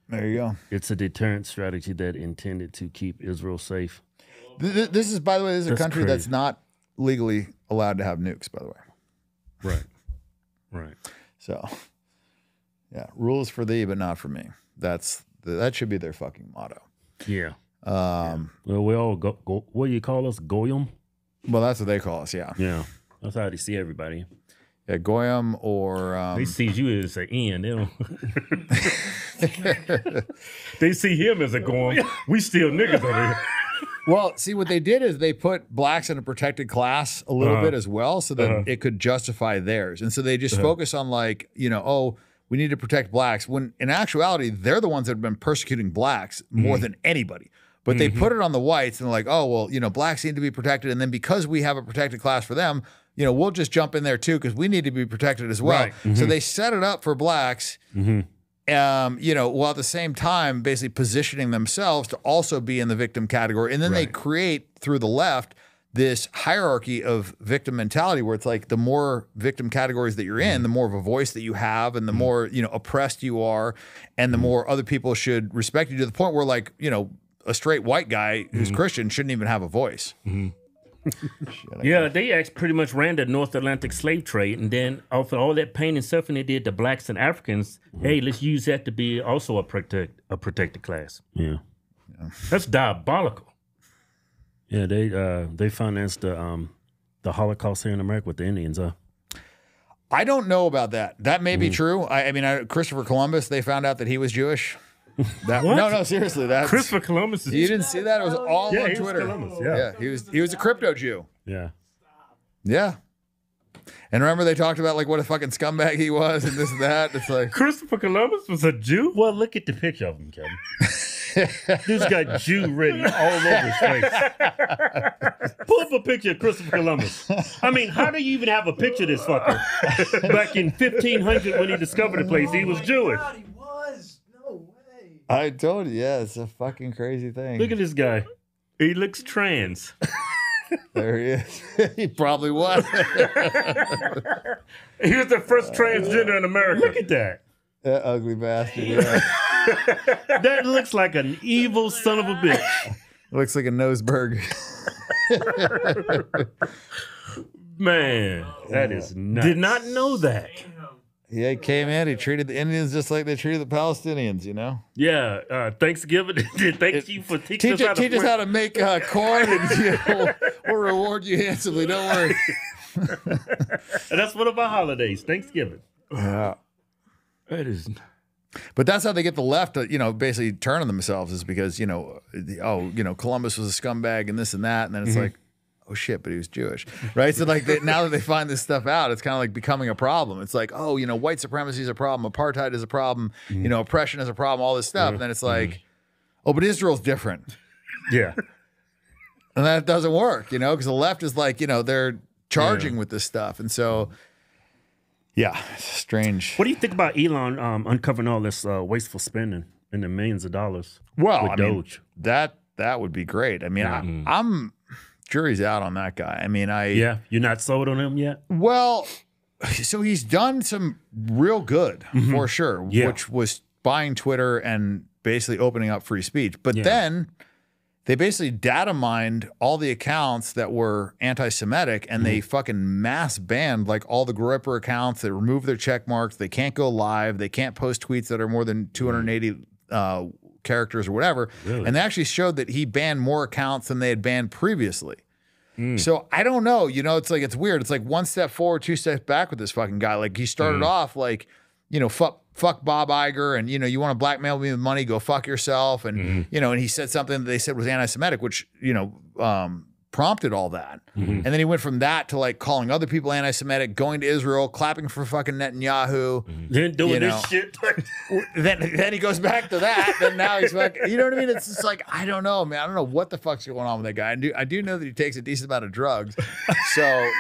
There you go. It's a deterrent strategy that intended to keep Israel safe. This is, by the way, this is a country that's not legally allowed to have nukes, by the way. Right. So, yeah, rules for thee, but not for me. That should be their fucking motto. Yeah. Well, we all go. What do you call us? Goyim? Well, that's what they call us. Yeah. Yeah. That's how they see everybody. Yeah, Goyim or they see you as an N. They don't. They see him as a Goyim. We still niggas over here. Well, see, what they did is they put blacks in a protected class a little bit as well, so that it could justify theirs. And so they just focus on like, we need to protect blacks. When in actuality, they're the ones that have been persecuting blacks more than anybody. But they put it on the whites and like, oh, well, blacks need to be protected. And then because we have a protected class for them, we'll just jump in there too because we need to be protected as well. Right. So they set it up for blacks, while at the same time basically positioning themselves to also be in the victim category. And then they create through the left this hierarchy of victim mentality where it's like the more victim categories that you're in, the more of a voice that you have and the more, oppressed you are and the more other people should respect you to the point where like, a straight white guy who's Christian shouldn't even have a voice. Yeah, they pretty much ran the North Atlantic slave trade, and then after all that pain and suffering they did to blacks and Africans, hey, let's use that to be also a protected class. Yeah, that's diabolical. Yeah, they financed the Holocaust here in America with the Indians. I don't know about that. That may be true. I mean, Christopher Columbus, they found out that he was Jewish. No, seriously. That Christopher Columbus. You didn't see that? It was all on he Twitter. Was Columbus, yeah. He was a crypto Jew. Yeah. Yeah. And remember they talked about like what a fucking scumbag he was and this and that. It's like Christopher Columbus was a Jew? Well, look at the picture of him, Kevin. Dude's got Jew written all over his face. Pull up a picture of Christopher Columbus. I mean, how do you even have a picture of this fucker? Back in 1500 when he discovered the place, he was Jewish. God, he was. No way. I told you, yeah, it's a fucking crazy thing. Look at this guy. He looks trans. There he is. He probably was. He was the first transgender in America. Look at that. That ugly bastard. Yeah. That looks like an evil son of a bitch. Looks like a Noseberg. Man, that is nuts. Did not know that. Yeah, he came in. He treated the Indians just like they treated the Palestinians, you know? Yeah, Thanksgiving. Thank you for teaching us how to make corn, and we'll reward you handsomely. Don't worry. And that's one of our holidays, Thanksgiving. Yeah. That is. But that's how they get the left to, basically turn on themselves is because, Columbus was a scumbag and this and that. And then it's like, oh shit, but he was Jewish, right? So like now that they find this stuff out, it's kind of like becoming a problem. It's like, oh, white supremacy is a problem, apartheid is a problem, oppression is a problem, all this stuff. And then it's like, oh, but Israel's different. Yeah. And that doesn't work, because the left is like, they're charging with this stuff. And so, yeah, it's strange. What do you think about Elon uncovering all this wasteful spending in the millions of dollars? Well, with Doge? That would be great. I mean, I'm jury's out on that guy. I mean, you're not sold on him yet? Well, so he's done some real good for sure, which was buying Twitter and basically opening up free speech. But then they basically data mined all the accounts that were anti-Semitic and they fucking mass banned like all the Gripper accounts. They removed their check marks. They can't go live. They can't post tweets that are more than 280 characters or whatever. Really? And they actually showed that he banned more accounts than they had banned previously. So I don't know, it's like, it's weird. It's like one step forward, two steps back with this fucking guy. Like he started off like, fuck Bob Iger and, you want to blackmail me with money, go fuck yourself. And, and he said something that they said was anti-Semitic, which, prompted all that. And then he went from that to like calling other people anti-Semitic, going to Israel, clapping for fucking Netanyahu. Then doing this shit. then he goes back to that. Then now he's fucking, you know what I mean? It's just like, I don't know, man. I don't know what the fuck's going on with that guy. I do know that he takes a decent amount of drugs. So,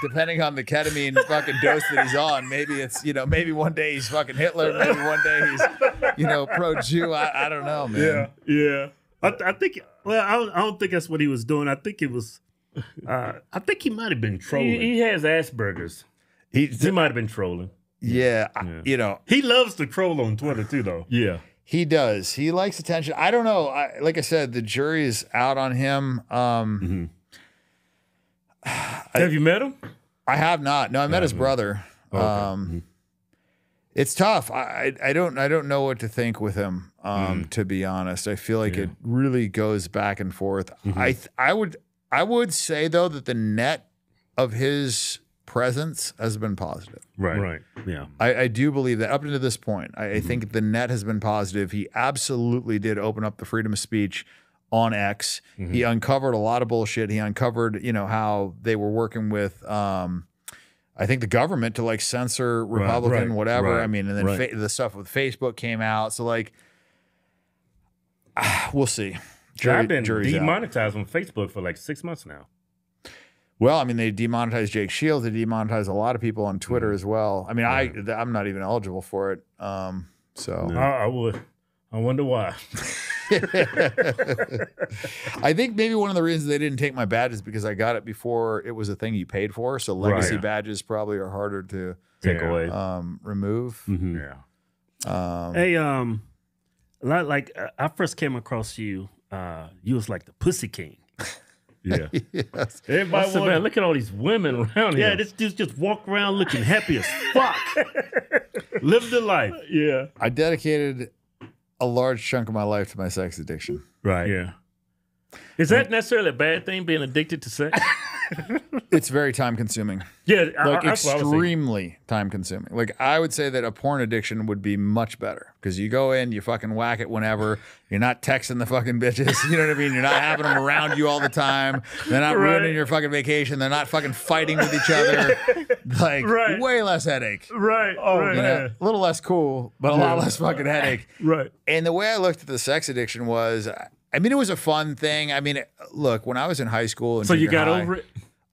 depending on the ketamine fucking dose that he's on, maybe it's, maybe one day he's fucking Hitler, maybe one day he's, pro-Jew. I don't know, man. Yeah. I think, well, I don't think that's what he was doing. I think it was, I think he might have been trolling. He has Asperger's. He might have been trolling. Yeah. He loves to troll on Twitter too, though. Yeah. He does. He likes attention. I don't know. Like I said, the jury is out on him. Have you met him? I have not. No, I met his brother. Okay. It's tough. I don't know what to think with him. To be honest, I feel like it really goes back and forth. I would say though that the net of his presence has been positive. Right. Yeah. I do believe that up to this point, I think the net has been positive. He absolutely did open up the freedom of speech on X. He uncovered a lot of bullshit. He uncovered, how they were working with, I think the government to like censor Republican, whatever. I mean, and then the stuff with Facebook came out. So like, we'll see. I've been demonetized on Facebook for like 6 months now. Well, I mean, they demonetized Jake Shields. They demonetized a lot of people on Twitter as well. I mean, I'm not even eligible for it. I would. I wonder why. I think maybe one of the reasons they didn't take my badge is because I got it before it was a thing you paid for. So legacy badges probably are harder to take away, remove. Hey, like I first came across you. You was like the Pussy King. Yeah. Yes. Everybody man, look at all these women around here. Yeah, this dude just walk around looking happy as fuck. Live the life. Yeah. I dedicated a large chunk of my life to my sex addiction. Right. Yeah. Is that necessarily a bad thing, being addicted to sex? It's very time consuming. Yeah, like extremely time consuming. Like I would say that a porn addiction would be much better because you go in, you fucking whack it whenever. You're not texting the fucking bitches. You know what I mean? You're not having them around you all the time. They're not ruining your fucking vacation. They're not fucking fighting with each other. Like way less headache. Right. You know, a little less cool, but a lot less fucking headache. Right. And the way I looked at the sex addiction was, I mean, it was a fun thing. I mean, look, when I was in high school and so you got high, over it?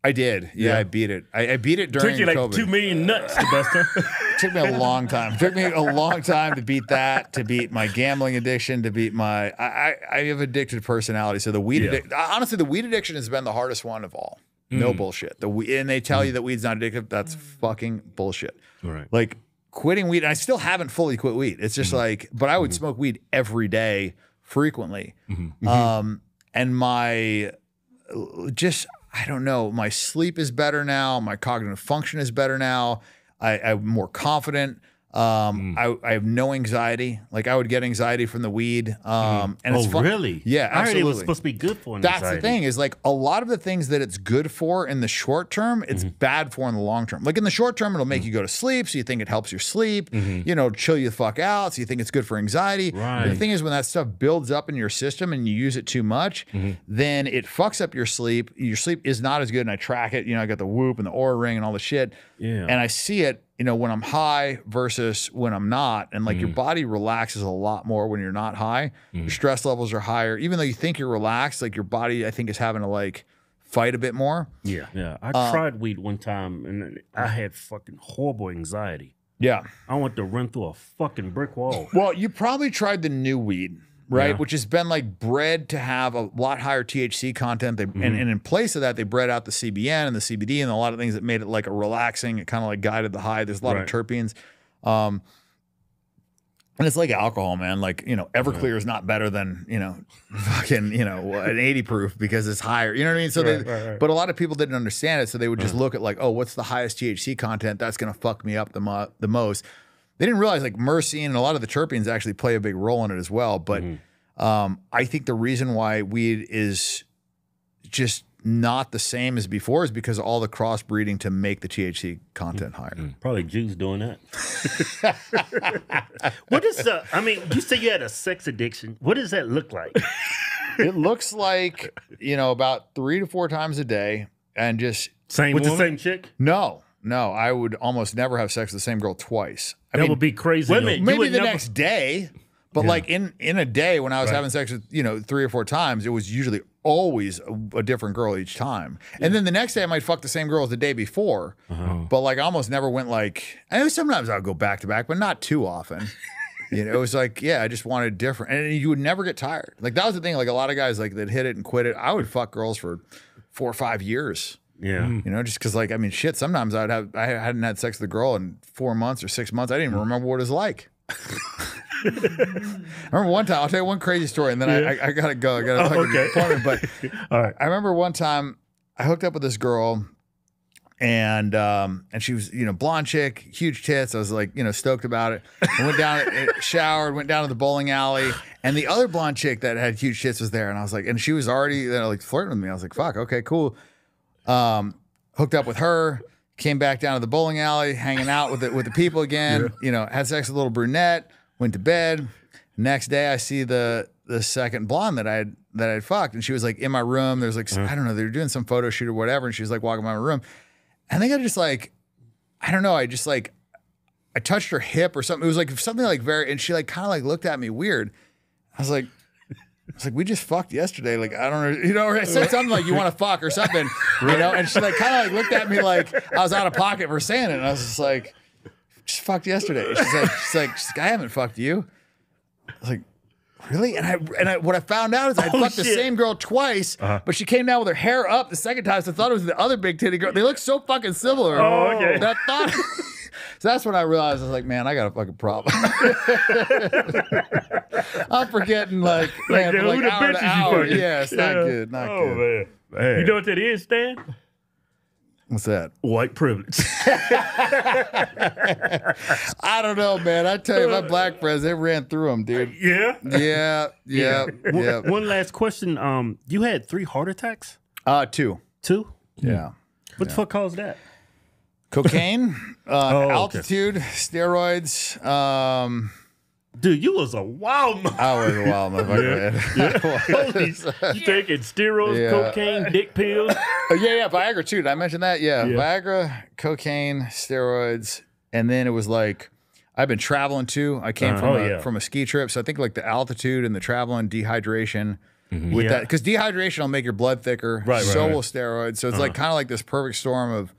I did. Yeah, I beat it. I beat it during COVID. Took you like COVID. 2 million nuts the best time. It took me a long time. It took me a long time to beat that, to beat my gambling addiction, to beat my. I have addicted personality. So the weed, honestly, the weed addiction has been the hardest one of all. No bullshit. And they tell you that weed's not addictive. That's fucking bullshit. Right. Like quitting weed, and I still haven't fully quit weed. It's just like, but I would smoke weed every day, frequently. And my I don't know, my sleep is better now. My cognitive function is better now. I'm more confident. I have no anxiety. Like I would get anxiety from the weed. And it's fun. Really? Yeah, absolutely. I heard it was supposed to be good for anxiety. That's the thing is like a lot of the things that it's good for in the short term, it's bad for in the long term. Like in the short term, it'll make you go to sleep. So you think it helps your sleep, you know, chill you the fuck out. So you think it's good for anxiety. Right. But the thing is when that stuff builds up in your system and you use it too much, then it fucks up your sleep. Your sleep is not as good. And I track it. You know, I got the Whoop and the Oura Ring and all the shit. Yeah. And I see it, you know, when I'm high versus when I'm not. And like your body relaxes a lot more when you're not high. Your stress levels are higher. Even though you think you're relaxed, like your body, I think, is having to like fight a bit more. Yeah. Yeah. I tried weed one time and I had fucking horrible anxiety. Yeah. I wanted to run through a fucking brick wall. Well, you probably tried the new weed, right? Yeah. Which has been like bred to have a lot higher THC content. They, and in place of that, they bred out the CBN and the CBD and a lot of things that made it like a relaxing, it kind of like guided the high. There's a lot of terpenes. And it's like alcohol, man. Like, you know, Everclear is not better than, you know, fucking, you know, an 80 proof because it's higher. You know what I mean? So but a lot of people didn't understand it. So they would just look at like, oh, what's the highest THC content? That's going to fuck me up the most. They didn't realize like myrcene and a lot of the terpenes actually play a big role in it as well. But I think the reason why weed is just not the same as before is because of all the crossbreeding to make the THC content higher. Probably Jews doing that. What is I mean, you say you had a sex addiction. What does that look like? It looks like, you know, about 3 to 4 times a day and just with the same chick? No, I would almost never have sex with the same girl twice. I mean, would be crazy. Wait a minute, maybe the next day, but like in a day when I was having sex with, you know, 3 or 4 times, it was usually always a different girl each time. And then the next day I might fuck the same girl as the day before. But like I almost never went like, I know sometimes I would go back to back, but not too often. You know, it was like, yeah, I just wanted different. And you would never get tired. Like that was the thing. Like a lot of guys like that hit it and quit it. I would fuck girls for 4 or 5 years. Yeah. You know, just because like, I mean, shit, sometimes I hadn't had sex with a girl in 4 months or 6 months. I didn't even remember what it was like. I remember one time, I'll tell you one crazy story and then I gotta go. I got a fucking appointment. But all right. I remember one time I hooked up with this girl and she was, you know, blonde chick, huge tits. I was like, you know, stoked about it. I went down, showered, went down to the bowling alley, and the other blonde chick that had huge tits was there. And I was like, and she was already, you know, like flirting with me. I was like, fuck, okay, cool. Hooked up with her, came back down to the bowling alley, hanging out with the people again. You know, had sex with a little brunette, went to bed. Next day, I see the second blonde that I had fucked, and she was like in my room. There's like I don't know, they were doing some photo shoot or whatever, and she was like walking by my room. I think I just like, I don't know, I touched her hip or something. It was like something like very, and she like kind of like looked at me weird. I was like, we just fucked yesterday. Like, I don't know, you know, or I said something like, you want to fuck or something, you know? And she like kind of like looked at me like I was out of pocket for saying it. And I was just like, just fucked yesterday. She's like, I haven't fucked you. I was like, really? And I what I found out is I fucked the same girl twice, but she came down with her hair up the second time, so I thought it was the other big titty girl. They look so fucking similar. Oh, okay. That thought. So that's when I realized I was like, man, I got a fucking problem. I'm forgetting like man, who like the hour to bitches you hour. fucking? Yeah, it's not good. Not good. Man. You know what that is, Stan? What's that? White privilege. I don't know, man. I tell you, my black friends, they ran through them, dude. Yeah? Yeah. One last question. You had 3 heart attacks? 2. 2? Yeah. What the fuck caused that? Cocaine, okay. altitude, steroids. Dude, you was a wild motherfucker. I was a wild motherfucker. Holy, you taking steroids, cocaine, dick pills? Yeah, Viagra too. Did I mention that? Yeah, Viagra, cocaine, steroids, and then it was like I've been traveling too. I came from a ski trip, so I think like the altitude and the traveling, dehydration. With that, because dehydration will make your blood thicker. Right. Will steroids. So it's like kind of like this perfect storm of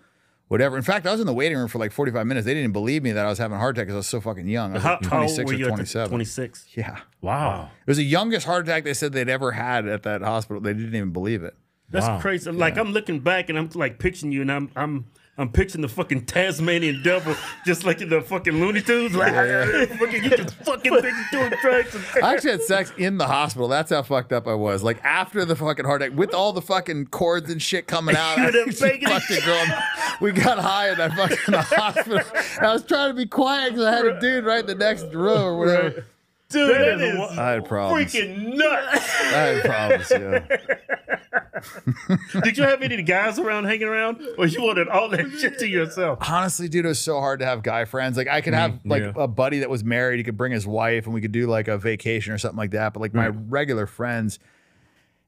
whatever. In fact, I was in the waiting room for like 45 minutes. They didn't believe me that I was having a heart attack because I was so fucking young. I was like 26 or 27. 26. Yeah. Wow. It was the youngest heart attack they said they'd ever had at that hospital. They didn't even believe it. That's crazy. Like I'm looking back and I'm like picturing you, and I'm picturing the fucking Tasmanian devil, just like in the fucking Looney Tunes. Like, you just fucking picture doing drugs. I actually had sex in the hospital. That's how fucked up I was. Like after the fucking heart attack, with all the fucking cords and shit coming out. We got high in that fucking hospital. I was trying to be quiet because I had a dude right in the next row or whatever. Right. Dude, that is I had problems. Freaking nuts. I had problems, yeah. Did you have any guys around hanging around, or you wanted all that shit to yourself? Honestly, dude, it was so hard to have guy friends. Like I could have like a buddy that was married. He could bring his wife, and we could do like a vacation or something like that. But like my regular friends,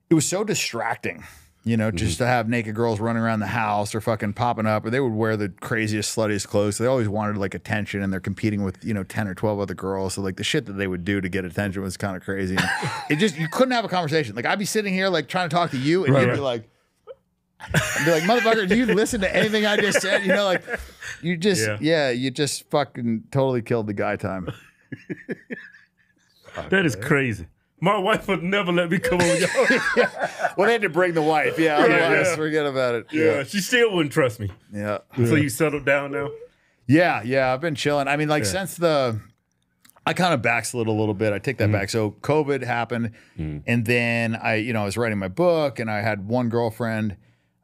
it was so distracting. You know, just to have naked girls running around the house or fucking popping up, or they would wear the craziest, sluttiest clothes. So they always wanted like attention, and they're competing with, 10 or 12 other girls. So like the shit that they would do to get attention was kind of crazy. And you couldn't have a conversation. Like I'd be sitting here like trying to talk to you, and you'd be like, motherfucker, do you listen to anything I just said? Like you just, you just fucking totally killed the guy time. That is crazy. My wife would never let me come over y'all. Well, they had to bring the wife. Otherwise, forget about it. Yeah, she still wouldn't trust me. Yeah. So you settled down now? Yeah, I've been chilling. I mean, like since I kind of backslid a little bit. I take that back. So COVID happened, and then I was writing my book, and I had one girlfriend,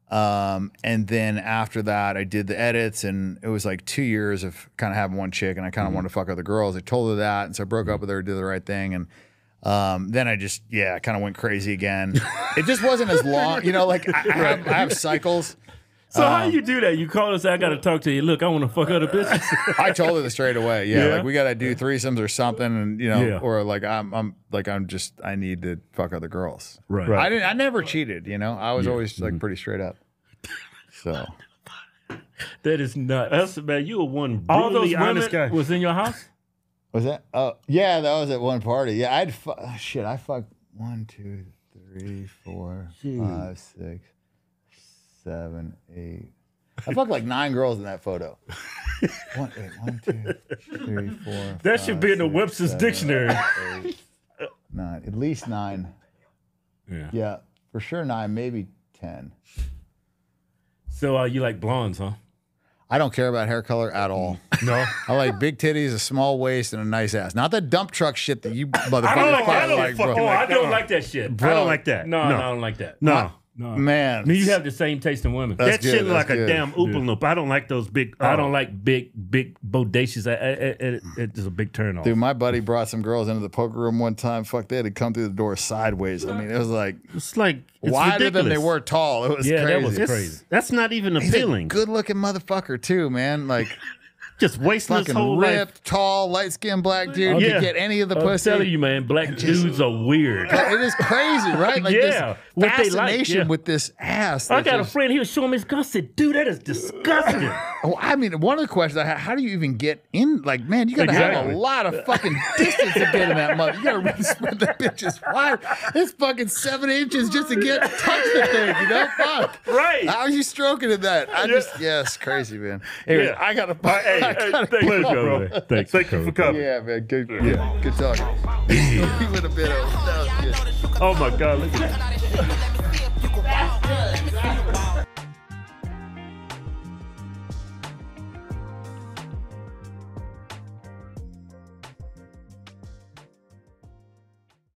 and then after that, I did the edits, and it was like 2 years of kind of having one chick, and I kind of wanted to fuck other girls. I told her that, and so I broke up with her, did the right thing, and then I just kind of went crazy again. It just wasn't as long, like I have cycles. So how do you do that? You call us, I got to talk to you. Look, I want to fuck other bitches. I told her straight away. Yeah, like we got to do threesomes or something, and or like I need to fuck other girls. Right. I never cheated. I was always like pretty straight up. So that is nuts. Man, you were one brutally honest guy. Was in your house? Was that? Oh, yeah, that was at one party. Yeah, I fucked 1, 2, 3, 4, 5, 6, 7, 8. I fucked like 9 girls in that photo. 1, 2, 3, 4. That should be in the Webster's dictionary. 8, 9, at least 9. Yeah, for sure 9, maybe 10. So you like blondes, huh? I don't care about hair color at all. No. I like big titties, a small waist, and a nice ass. Not the dump truck shit that you motherfuckers I don't like that shit. Bro. I don't like that. No, I don't like that. No. Man. I mean, you have the same taste in women. That shit like a damn oompa loop. I don't like those big, I don't like big bodacious. It's a big turn off. Dude, my buddy brought some girls into the poker room one time. Fuck, they had to come through the door sideways. I mean, it was like, it's wider ridiculous. than they were tall. It was crazy. That was crazy. That's not even appealing. Good looking motherfucker too, man. Like just wasting his whole ripped, life. Tall, light-skinned black dude. You get any of the pussy. I'm telling you, man, black dudes are weird. It is crazy, right? Like this fascination with this ass. I got a friend, he was showing me his gun. I said, dude, that is disgusting. I mean, one of the questions I had, how do you even get in? Like, man, you got to have a lot of fucking distance to get in that mother. You got to really spread that bitch's wide. It's fucking 7 inches just to touch the thing, Fuck. Right. How are you stroking at that? It's crazy, man. Anyway, I got to Thanks for coming. Yeah, man. Good talking. Oh my God, look at that.